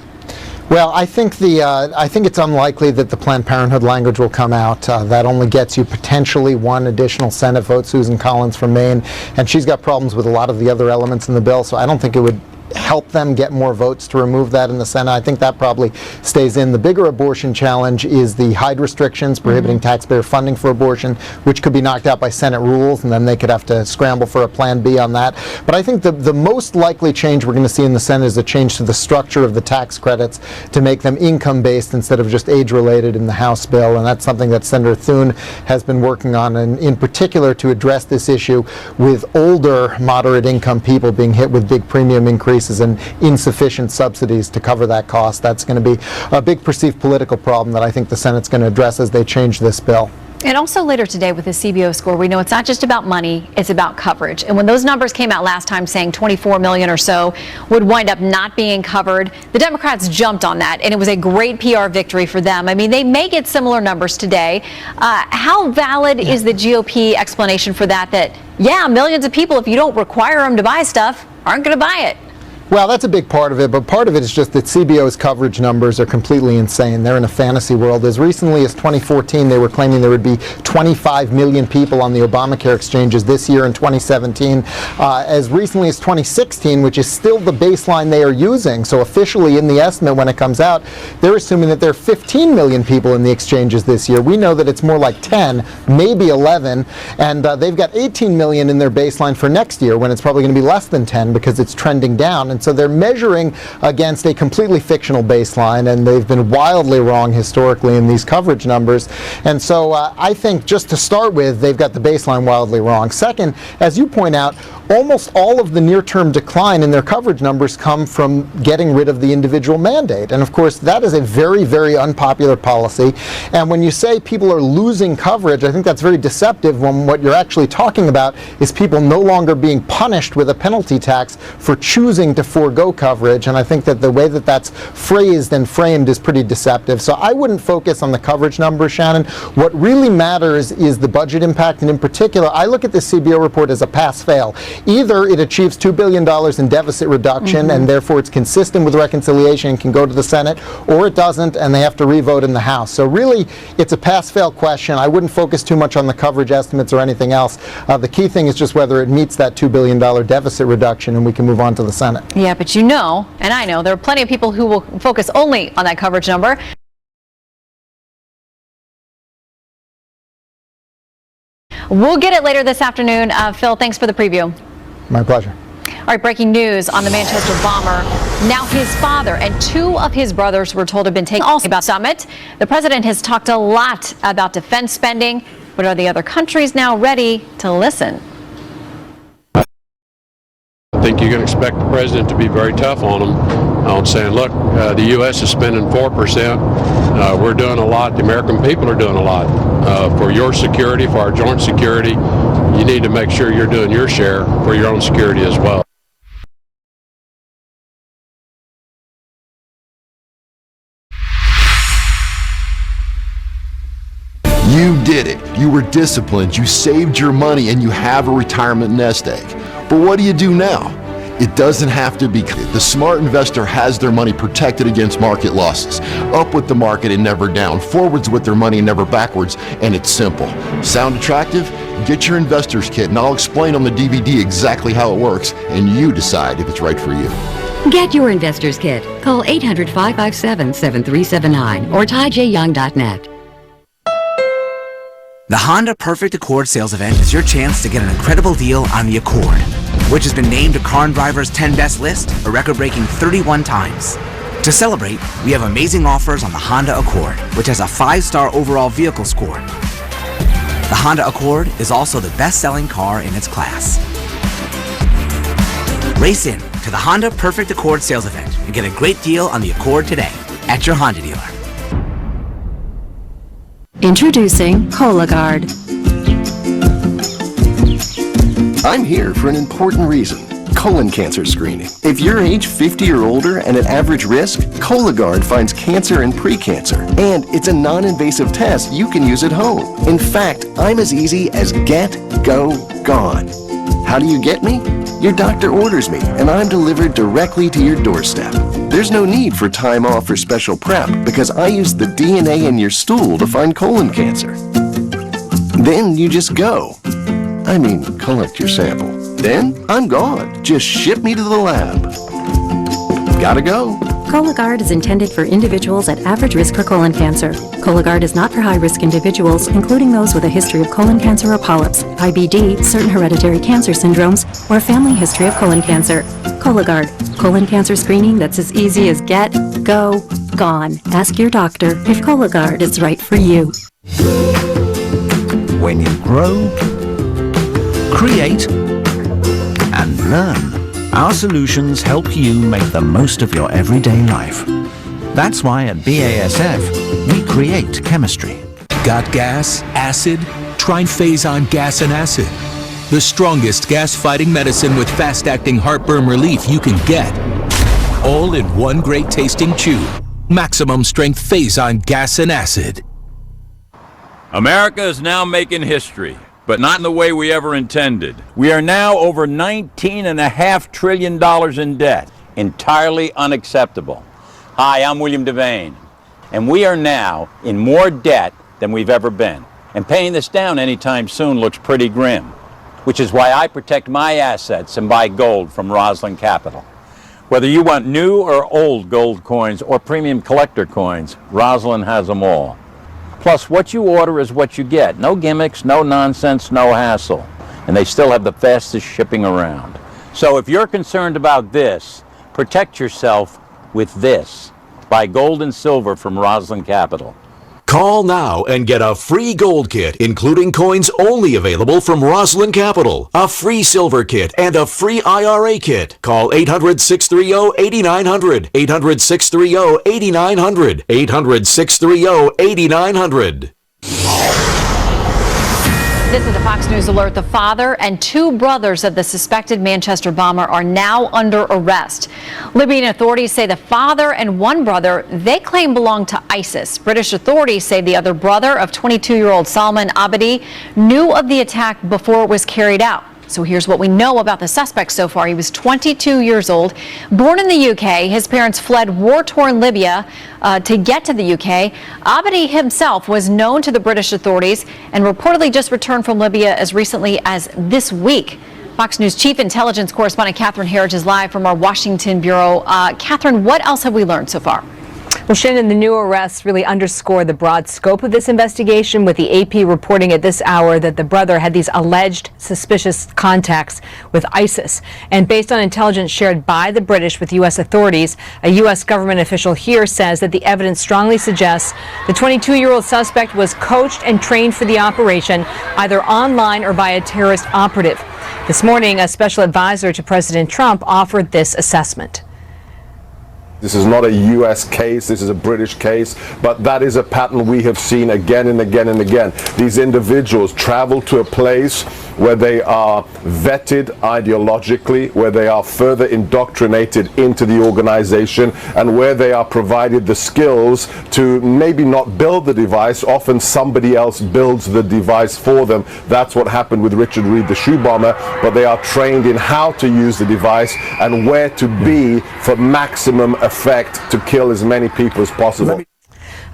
Well, I think it's unlikely that the Planned Parenthood language will come out. That only gets you potentially one additional Senate vote, Susan Collins from Maine, and she's got problems with a lot of the other elements in the bill, so I don't think it would help them get more votes to remove that in the Senate. I think that probably stays in. The bigger abortion challenge is the height restrictions prohibiting taxpayer funding for abortion, which could be knocked out by Senate rules, and then they could have to scramble for a plan B on that. But I think the most likely change we're going to see in the Senate is a change to the structure of the tax credits to make them income-based instead of just age-related in the House bill, and that's something that Senator Thune has been working on, and in particular to address this issue with older moderate-income people being hit with big premium increases and insufficient subsidies to cover that cost. That's going to be a big perceived political problem that I think the Senate's going to address as they change this bill. And also later today with the CBO score, we know it's not just about money, it's about coverage. And when those numbers came out last time saying 24 million or so would wind up not being covered, the Democrats jumped on that, and it was a great PR victory for them. I mean, they may get similar numbers today. How valid is the GOP explanation for that, yeah, millions of people, if you don't require them to buy stuff, aren't going to buy it? Well, that's a big part of it, but part of it is just that CBO's coverage numbers are completely insane. They're in a fantasy world. As recently as 2014, they were claiming there would be 25 million people on the Obamacare exchanges this year in 2017. As recently as 2016, which is still the baseline they are using, so officially in the estimate when it comes out, they're assuming that there are 15 million people in the exchanges this year. We know that it's more like 10, maybe 11, and they've got 18 million in their baseline for next year when it's probably going to be less than 10 because it's trending down. And so they're measuring against a completely fictional baseline, and they've been wildly wrong historically in these coverage numbers. And so I think just to start with, they've got the baseline wildly wrong. Second, as you point out, almost all of the near-term decline in their coverage numbers come from getting rid of the individual mandate. And of course, that is a very, very unpopular policy. And when you say people are losing coverage, I think that's very deceptive when what you're actually talking about is people no longer being punished with a penalty tax for choosing to forego coverage. And I think that the way that that's phrased and framed is pretty deceptive. So I wouldn't focus on the coverage numbers, Shannon. What really matters is the budget impact. And in particular, I look at the CBO report as a pass-fail. Either it achieves $2 billion in deficit reduction, and therefore it's consistent with reconciliation and can go to the Senate, or it doesn't, and they have to re-vote in the House. So really, it's a pass-fail question. I wouldn't focus too much on the coverage estimates or anything else. The key thing is just whether it meets that $2 billion deficit reduction, and we can move on to the Senate. Yeah, but you know, and I know, there are plenty of people who will focus only on that coverage number. We'll get it later this afternoon. Phil, thanks for the preview. My pleasure. All right, breaking news on the Manchester bomber. Now his father and two of his brothers were told to have been taken also about summit. The president has talked a lot about defense spending, but are the other countries now ready to listen? I think you can expect the president to be very tough on them on saying, look, the U.S. is spending 4%. We're doing a lot. The American people are doing a lot. For your security, for our joint security, you need to make sure you're doing your share for your own security as well. You did it. You were disciplined. You saved your money and you have a retirement nest egg. But what do you do now? It doesn't have to be. The smart investor has their money protected against market losses. Up with the market and never down. Forwards with their money and never backwards. And it's simple. Sound attractive? Get your investor's kit and I'll explain on the DVD exactly how it works and you decide if it's right for you. Get your investor's kit. Call 800-557-7379 or tyjyoung.net. The Honda Perfect Accord sales event is your chance to get an incredible deal on the Accord, which has been named to Car and Driver's 10 Best list a record-breaking 31 times. To celebrate, we have amazing offers on the Honda Accord, which has a 5-star overall vehicle score. The Honda Accord is also the best-selling car in its class. Race in to the Honda Perfect Accord sales event and get a great deal on the Accord today at your Honda dealer. Introducing Cologuard. I'm here for an important reason. Colon cancer screening. If you're age 50 or older and at average risk, Cologuard finds cancer and pre-cancer. And it's a non-invasive test you can use at home. In fact, I'm as easy as get, go, gone. How do you get me? Your doctor orders me, and I'm delivered directly to your doorstep. There's no need for time off or special prep because I use the DNA in your stool to find colon cancer. Then you just go. I mean, collect your sample. Then I'm gone. Just ship me to the lab. Gotta go. Cologuard is intended for individuals at average risk for colon cancer. Cologuard is not for high-risk individuals, including those with a history of colon cancer or polyps, IBD, certain hereditary cancer syndromes, or a family history of colon cancer. Cologuard, colon cancer screening that's as easy as get, go, gone. Ask your doctor if Cologuard is right for you. When you grow, create, and learn, our solutions help you make the most of your everyday life. That's why at BASF, we create chemistry. Got gas? Acid? Try Faison Gas and Acid. The strongest gas-fighting medicine with fast-acting heartburn relief you can get. All in one great-tasting chew. Maximum strength Faison Gas and Acid. America is now making history, but not in the way we ever intended. We are now over $19.5 trillion in debt. Entirely unacceptable. Hi, I'm William Devane, and we are now in more debt than we've ever been. And paying this down anytime soon looks pretty grim, which is why I protect my assets and buy gold from Roslyn Capital. Whether you want new or old gold coins or premium collector coins, Roslyn has them all. Plus, what you order is what you get. No gimmicks, no nonsense, no hassle. And they still have the fastest shipping around. So if you're concerned about this, protect yourself with this. Buy gold and silver from Roslyn Capital. Call now and get a free gold kit, including coins only available from Roslyn Capital, a free silver kit, and a free IRA kit. Call 800-630-8900, 800-630-8900, 800-630-8900. This is the Fox News Alert. The father and two brothers of the suspected Manchester bomber are now under arrest. Libyan authorities say the father and one brother they claim belong to ISIS. British authorities say the other brother of 22-year-old Salman Abedi knew of the attack before it was carried out. So here's what we know about the suspect so far. He was 22 years old, born in the UK. His parents fled war-torn Libya to get to the UK. Abedi himself was known to the British authorities and reportedly just returned from Libya as recently as this week. Fox News Chief Intelligence Correspondent Catherine Herridge is live from our Washington bureau. Catherine, what else have we learned so far? Well, Shannon, the new arrests really underscore the broad scope of this investigation, with the AP reporting at this hour that the brother had these alleged suspicious contacts with ISIS. And based on intelligence shared by the British with U.S. authorities, a U.S. government official here says that the evidence strongly suggests the 22-year-old suspect was coached and trained for the operation, either online or by a terrorist operative. This morning, a special advisor to President Trump offered this assessment. This is not a U.S. case, this is a British case, but that is a pattern we have seen again and again and again. These individuals travel to a place where they are vetted ideologically, where they are further indoctrinated into the organization, and where they are provided the skills to maybe not build the device, often somebody else builds the device for them. That's what happened with Richard Reed, the shoe bomber, but they are trained in how to use the device and where to be for maximum effect to kill as many people as possible.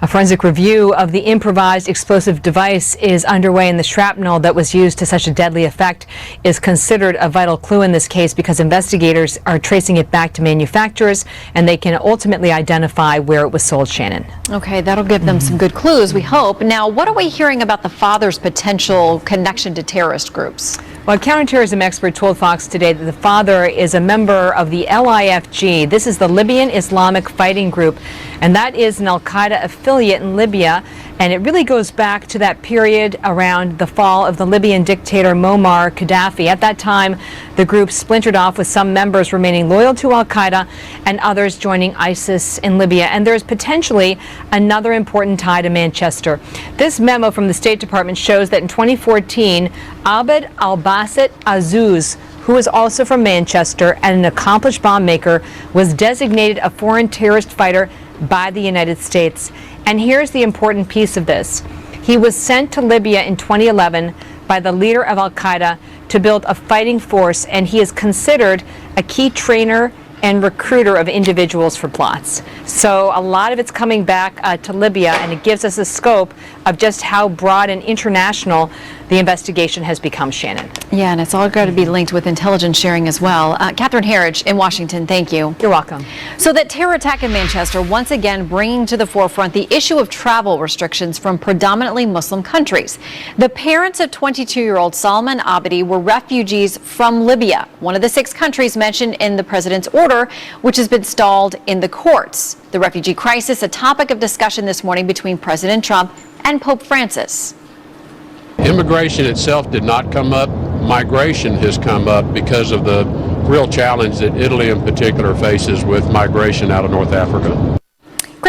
A forensic review of the improvised explosive device is underway, and the shrapnel that was used to such a deadly effect is considered a vital clue in this case because investigators are tracing it back to manufacturers, and they can ultimately identify where it was sold, Shannon. Okay, that'll give them some good clues, we hope. Now, what are we hearing about the father's potential connection to terrorist groups? Well, a counterterrorism expert told Fox today that the father is a member of the LIFG. This is the Libyan Islamic Fighting Group, and that is an al-Qaeda affiliate in Libya, and it really goes back to that period around the fall of the Libyan dictator Muammar Gaddafi. At that time, the group splintered off, with some members remaining loyal to al-Qaeda and others joining ISIS in Libya, and there's potentially another important tie to Manchester. This memo from the State Department shows that in 2014, Abed al-Basit Azuz, who is also from Manchester and an accomplished bomb maker, was designated a foreign terrorist fighter by the United States. And here's the important piece of this. He was sent to Libya in 2011 by the leader of al-Qaeda to build a fighting force, and he is considered a key trainer and recruiter of individuals for plots. So a lot of it's coming back to Libya, and it gives us a scope of just how broad and international the investigation has become, Shannon. Yeah, and it's all got to be linked with intelligence sharing as well. Catherine Herridge in Washington, thank you. You're welcome. So that terror attack in Manchester once again bringing to the forefront the issue of travel restrictions from predominantly Muslim countries. The parents of 22-year-old Salman Abedi were refugees from Libya, one of the 6 countries mentioned in the president's order, which has been stalled in the courts. The refugee crisis, a topic of discussion this morning between President Trump and Pope Francis. Immigration itself did not come up. Migration has come up because of the real challenge that Italy in particular faces with migration out of North Africa.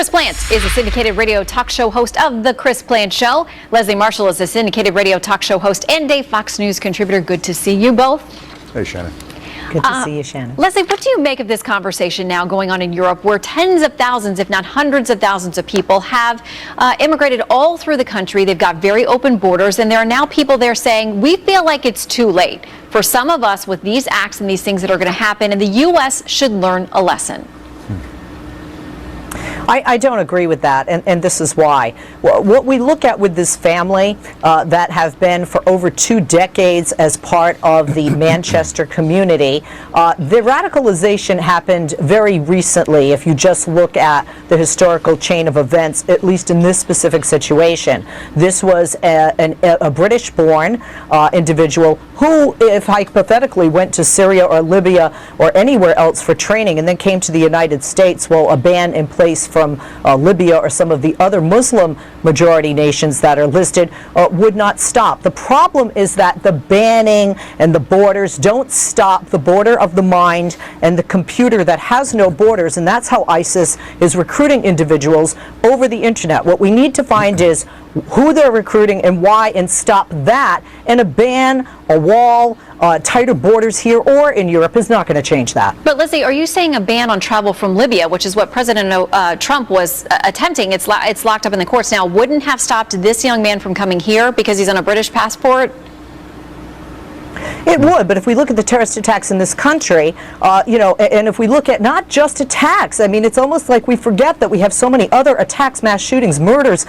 Chris Plante is a syndicated radio talk show host of The Chris Plante Show. Leslie Marshall is a syndicated radio talk show host and a Fox News contributor. Good to see you both. Hey, Shannon. Good to see you, Shannon. Leslie, what do you make of this conversation now going on in Europe where tens of thousands, if not hundreds of thousands of people have immigrated all through the country? They've got very open borders, and there are now people there saying, we feel like it's too late for some of us with these acts and these things that are going to happen, and the U.S. should learn a lesson. I don't agree with that, and this is why. What we look at with this family that have been for over 2 decades as part of the Manchester community, the radicalization happened very recently if you just look at the historical chain of events, at least in this specific situation. This was a British-born individual who, if hypothetically went to Syria or Libya or anywhere else for training and then came to the United States, well, a ban in place from Libya or some of the other Muslim majority nations that are listed would not stop. The problem is that the banning and the borders don't stop the border of the mind and the computer that has no borders, and that's how ISIS is recruiting individuals over the internet. What we need to find is who they're recruiting and why, and stop that, and a ban, a wall, tighter borders here or in Europe is not going to change that. But Lizzie, are you saying a ban on travel from Libya, which is what President Trump was attempting, it's locked up in the courts now, wouldn't have stopped this young man from coming here because he's on a British passport? It would, but if we look at the terrorist attacks in this country, and if we look at not just attacks, I mean, it's almost like we forget that we have so many other attacks, mass shootings, murders,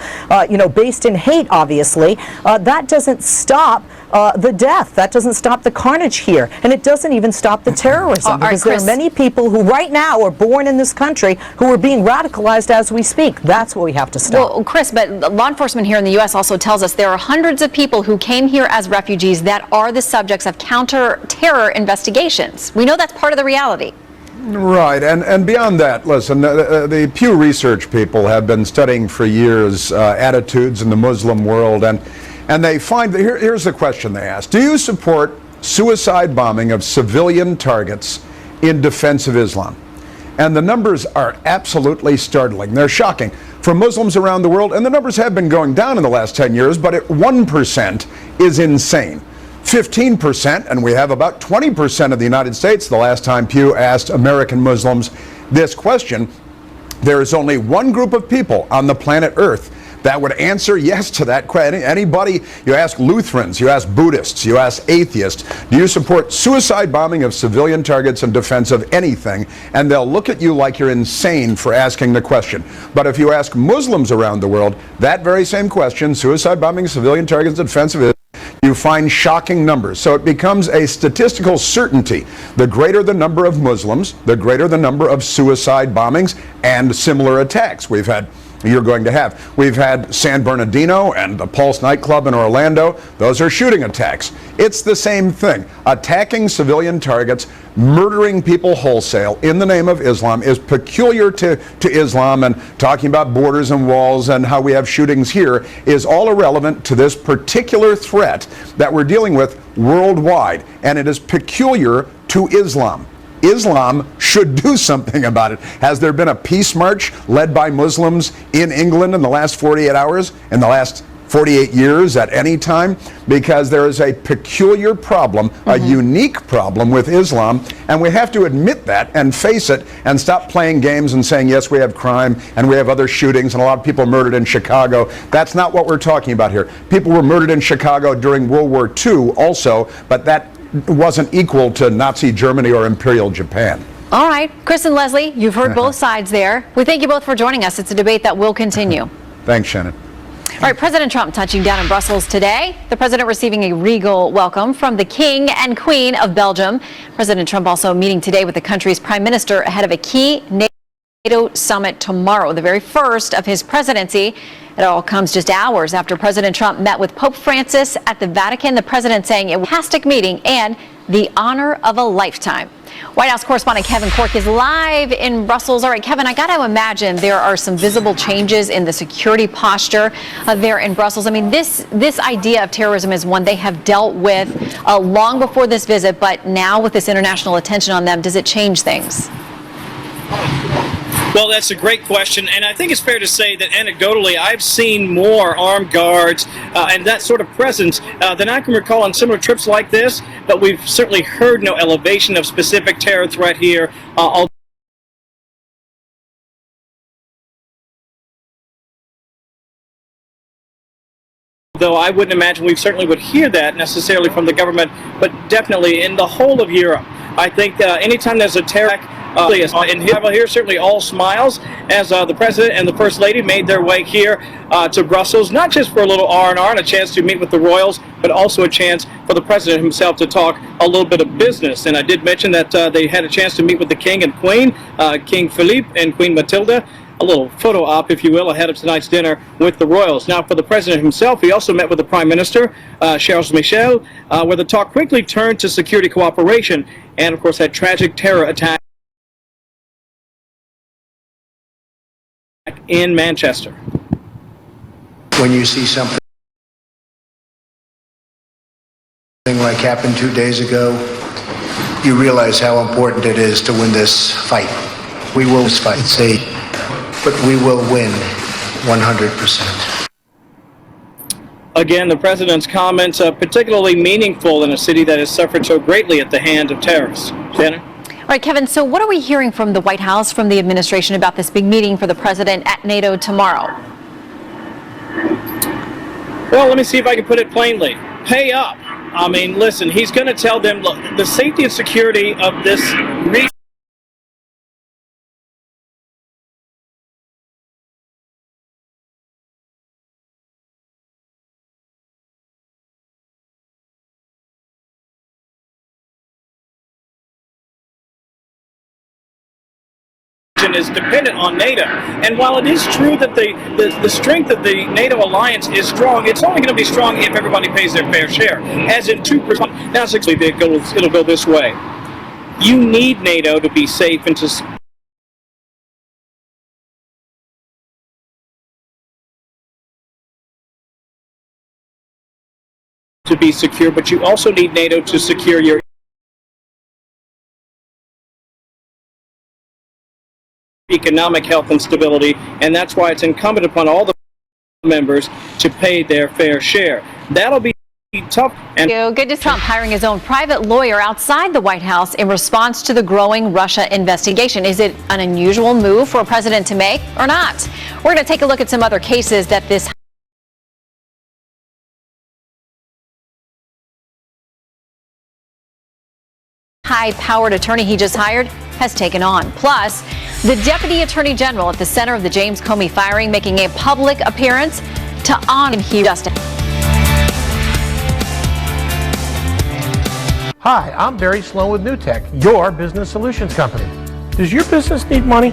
based in hate, obviously. That doesn't stop the death. That doesn't stop the carnage here. And it doesn't even stop the terrorism, because there are many people who right now are born in this country who are being radicalized as we speak. That's what we have to stop. Well, Chris, but law enforcement here in the U.S. also tells us there are hundreds of people who came here as refugees that are the subjects of counter-terror investigations. We know that's part of the reality. Right, and beyond that, listen, the Pew Research people have been studying for years attitudes in the Muslim world, and they find that here's the question they ask: do you support suicide bombing of civilian targets in defense of Islam? And the numbers are absolutely startling. They're shocking for Muslims around the world, and the numbers have been going down in the last 10 years, but at 1% is insane. 15%, and we have about 20% of the United States. The last time Pew asked American Muslims this question, there is only one group of people on the planet Earth that would answer yes to that question. Anybody, you ask Lutherans, you ask Buddhists, you ask atheists, do you support suicide bombing of civilian targets in defense of anything? And they'll look at you like you're insane for asking the question. But if you ask Muslims around the world that very same question, suicide bombing of civilian targets in defense of Islam, you find shocking numbers. So it becomes a statistical certainty. The greater the number of Muslims, the greater the number of suicide bombings and similar attacks we've had. You're going to have. We've had San Bernardino and the Pulse nightclub in Orlando. Those are shooting attacks. It's the same thing. Attacking civilian targets, murdering people wholesale in the name of Islam is peculiar to Islam, and talking about borders and walls and how we have shootings here is all irrelevant to this particular threat that we're dealing with worldwide, and it is peculiar to Islam. Islam should do something about it. Has there been a peace march led by Muslims in England in the last 48 hours, in the last 48 years at any time? Because there is a peculiar problem, a unique problem with Islam, and we have to admit that and face it and stop playing games and saying, yes, we have crime and we have other shootings and a lot of people murdered in Chicago. That's not what we're talking about here. People were murdered in Chicago during World War II also, but that wasn't equal to Nazi Germany or Imperial Japan. All right, Chris and Leslie, you've heard both sides there. We thank you both for joining us. It's a debate that will continue. Thanks, Shannon. All right, President Trump touching down in Brussels today. The president receiving a regal welcome from the King and Queen of Belgium. President Trump also meeting today with the country's prime minister ahead of a key NATO summit tomorrow, the very first of his presidency. It all comes just hours after President Trump met with Pope Francis at the Vatican. The president saying it was a fantastic meeting and the honor of a lifetime. White House correspondent Kevin Corke is live in Brussels. All right, Kevin, I got to imagine there are some visible changes in the security posture there in Brussels. I mean, this idea of terrorism is one they have dealt with long before this visit, but now with this international attention on them, does it change things? Well, that's a great question, and I think it's fair to say that anecdotally I've seen more armed guards and that sort of presence than I can recall on similar trips like this, but we've certainly heard no elevation of specific terror threat here. Though I wouldn't imagine we certainly would hear that necessarily from the government, but definitely in the whole of Europe. I think anytime there's a terror attack, in here, certainly all smiles as the President and the First Lady made their way here to Brussels, not just for a little R&R and a chance to meet with the royals, but also a chance for the President himself to talk a little bit of business. And I did mention that they had a chance to meet with the King and Queen, King Philippe and Queen Matilda. A little photo op, if you will, ahead of tonight's dinner with the royals. Now, for the President himself, he also met with the Prime Minister, Charles Michel, where the talk quickly turned to security cooperation and, of course, that tragic terror attack in Manchester. When you see something like happened 2 days ago, you realize how important it is to win this fight. We will fight, but we will win 100%. Again, the President's comments are particularly meaningful in a city that has suffered so greatly at the hand of terrorists. Shannon? All right, Kevin, so what are we hearing from the White House, from the administration about this big meeting for the President at NATO tomorrow? Well, let me see if I can put it plainly. Pay up. I mean, listen, he's going to tell them, look, the safety and security of this region is dependent on NATO. And while it is true that the strength of the NATO alliance is strong, it's only going to be strong if everybody pays their fair share, as in 2%. Now, it'll go this way. You need NATO to be safe and to be secure, but you also need NATO to secure your economic health and stability, and that's why it's incumbent upon all the members to pay their fair share. That'll be tough. And good to see Trump hiring his own private lawyer outside the White House in response to the growing Russia investigation. Is it an unusual move for a president to make or not? We're going to take a look at some other cases that this high-powered attorney he just hired has taken on. Plus, the Deputy Attorney General at the center of the James Comey firing making a public appearance to honor justice. Hi, I'm Barry Sloan with NewTek, your business solutions company. Does your business need money?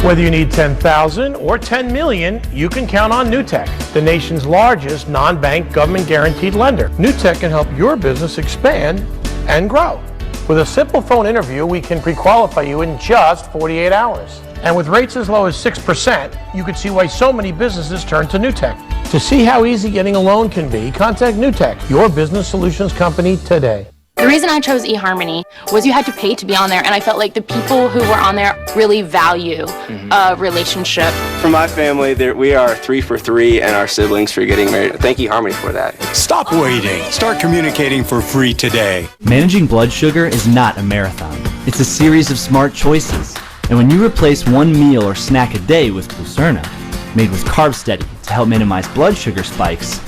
Whether you need $10,000 or $10 million, you can count on NewTek, the nation's largest non-bank government-guaranteed lender. NewTek can help your business expand and grow. With a simple phone interview, we can pre-qualify you in just 48 hours. And with rates as low as 6%, you can see why so many businesses turn to NewTek. To see how easy getting a loan can be, contact NewTek, your business solutions company, today. The reason I chose eHarmony was you had to pay to be on there, and I felt like the people who were on there really value a relationship. For my family, we are 3 for 3 and our siblings for getting married. Thank eHarmony for that. Stop waiting. Start communicating for free today. Managing blood sugar is not a marathon. It's a series of smart choices. And when you replace one meal or snack a day with Glucerna, made with Carb Steady to help minimize blood sugar spikes,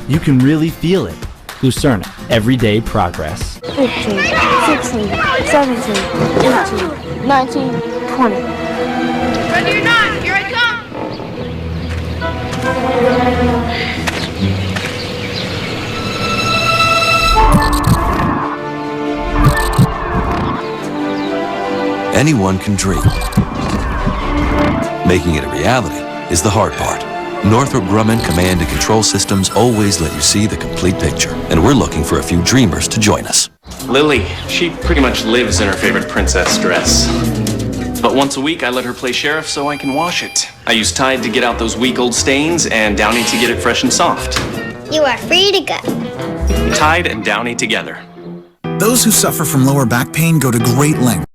you can really feel it. Glucerna, everyday progress. 15, 16, 17, 18, 19, 20. Ready or not, here I come! Anyone can dream. Making it a reality is the hard part. Northrop Grumman Command and Control Systems always let you see the complete picture, and we're looking for a few dreamers to join us. Lily, she pretty much lives in her favorite princess dress. But once a week, I let her play sheriff so I can wash it. I use Tide to get out those week old stains and Downy to get it fresh and soft. You are free to go. Tide and Downy together. Those who suffer from lower back pain go to great lengths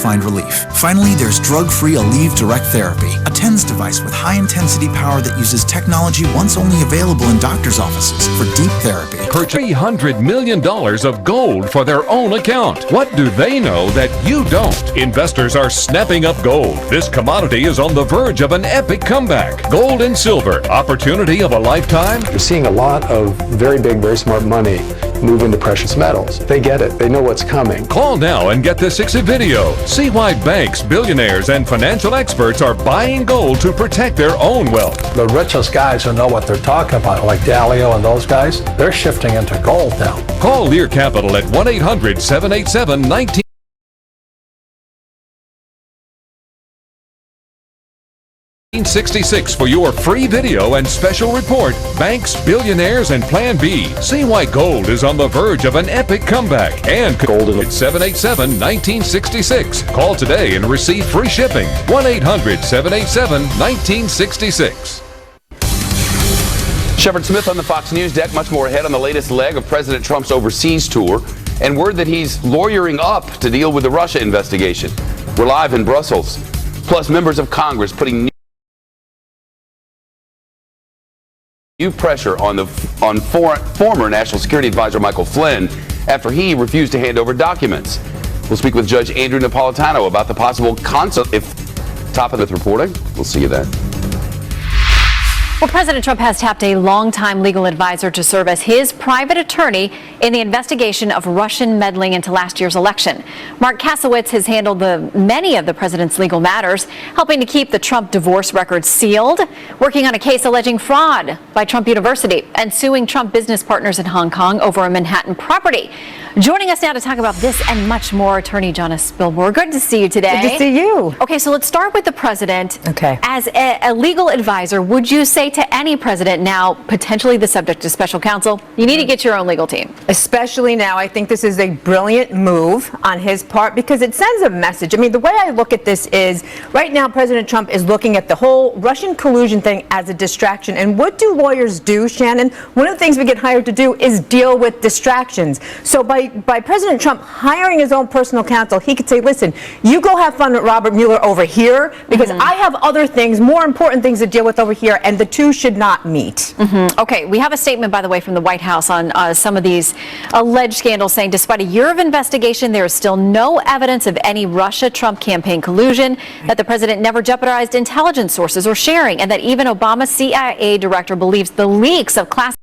find relief. Finally, there's drug-free Aleve Direct Therapy, a TENS device with high-intensity power that uses technology once only available in doctor's offices for deep therapy. Purchase $300 million of gold for their own account. What do they know that you don't? Investors are snapping up gold. This commodity is on the verge of an epic comeback. Gold and silver, opportunity of a lifetime. You're seeing a lot of very big, very smart money move into precious metals. They get it. They know what's coming. Call now and get this 6 video. See why banks, billionaires, and financial experts are buying gold to protect their own wealth. The richest guys who know what they're talking about, like Dalio and those guys, they're shifting into gold now. Call Lear Capital at 1-800-787-1966 for your free video and special report, Banks, Billionaires, and Plan B. See why gold is on the verge of an epic comeback. And gold at 787-1966. Call today and receive free shipping. 1-800-787-1966. Shepard Smith on the Fox News deck. Much more ahead on the latest leg of President Trump's overseas tour and word that he's lawyering up to deal with the Russia investigation. We're live in Brussels. Plus, members of Congress putting new pressure on former National Security Advisor Michael Flynn after he refused to hand over documents. We'll speak with Judge Andrew Napolitano about the possible consequence if top of the reporting. We'll see you then. Well, President Trump has tapped a longtime legal advisor to serve as his private attorney in the investigation of Russian meddling into last year's election. Mark Kasowitz has handled many of the president's legal matters, helping to keep the Trump divorce records sealed, working on a case alleging fraud by Trump University, and suing Trump business partners in Hong Kong over a Manhattan property. Joining us now to talk about this and much more, Attorney Jonas Spilborghs. Good to see you today. Good to see you. Okay, so let's start with the president. Okay. As a legal advisor, would you say to any president now potentially the subject of special counsel, you need to get your own legal team? Especially now, I think this is a brilliant move on his part because it sends a message. I mean, the way I look at this is right now President Trump is looking at the whole Russian collusion thing as a distraction. And what do lawyers do, Shannon? One of the things we get hired to do is deal with distractions. So by President Trump hiring his own personal counsel, he could say, listen, you go have fun with Robert Mueller over here because I have other things, more important things to deal with over here, and the two should not meet. Okay, we have a statement, by the way, from the White House on some of these alleged scandals saying despite a year of investigation, there is still no evidence of any Russia-Trump campaign collusion, that the president never jeopardized intelligence sources or sharing, and that even Obama's CIA director believes the leaks of classified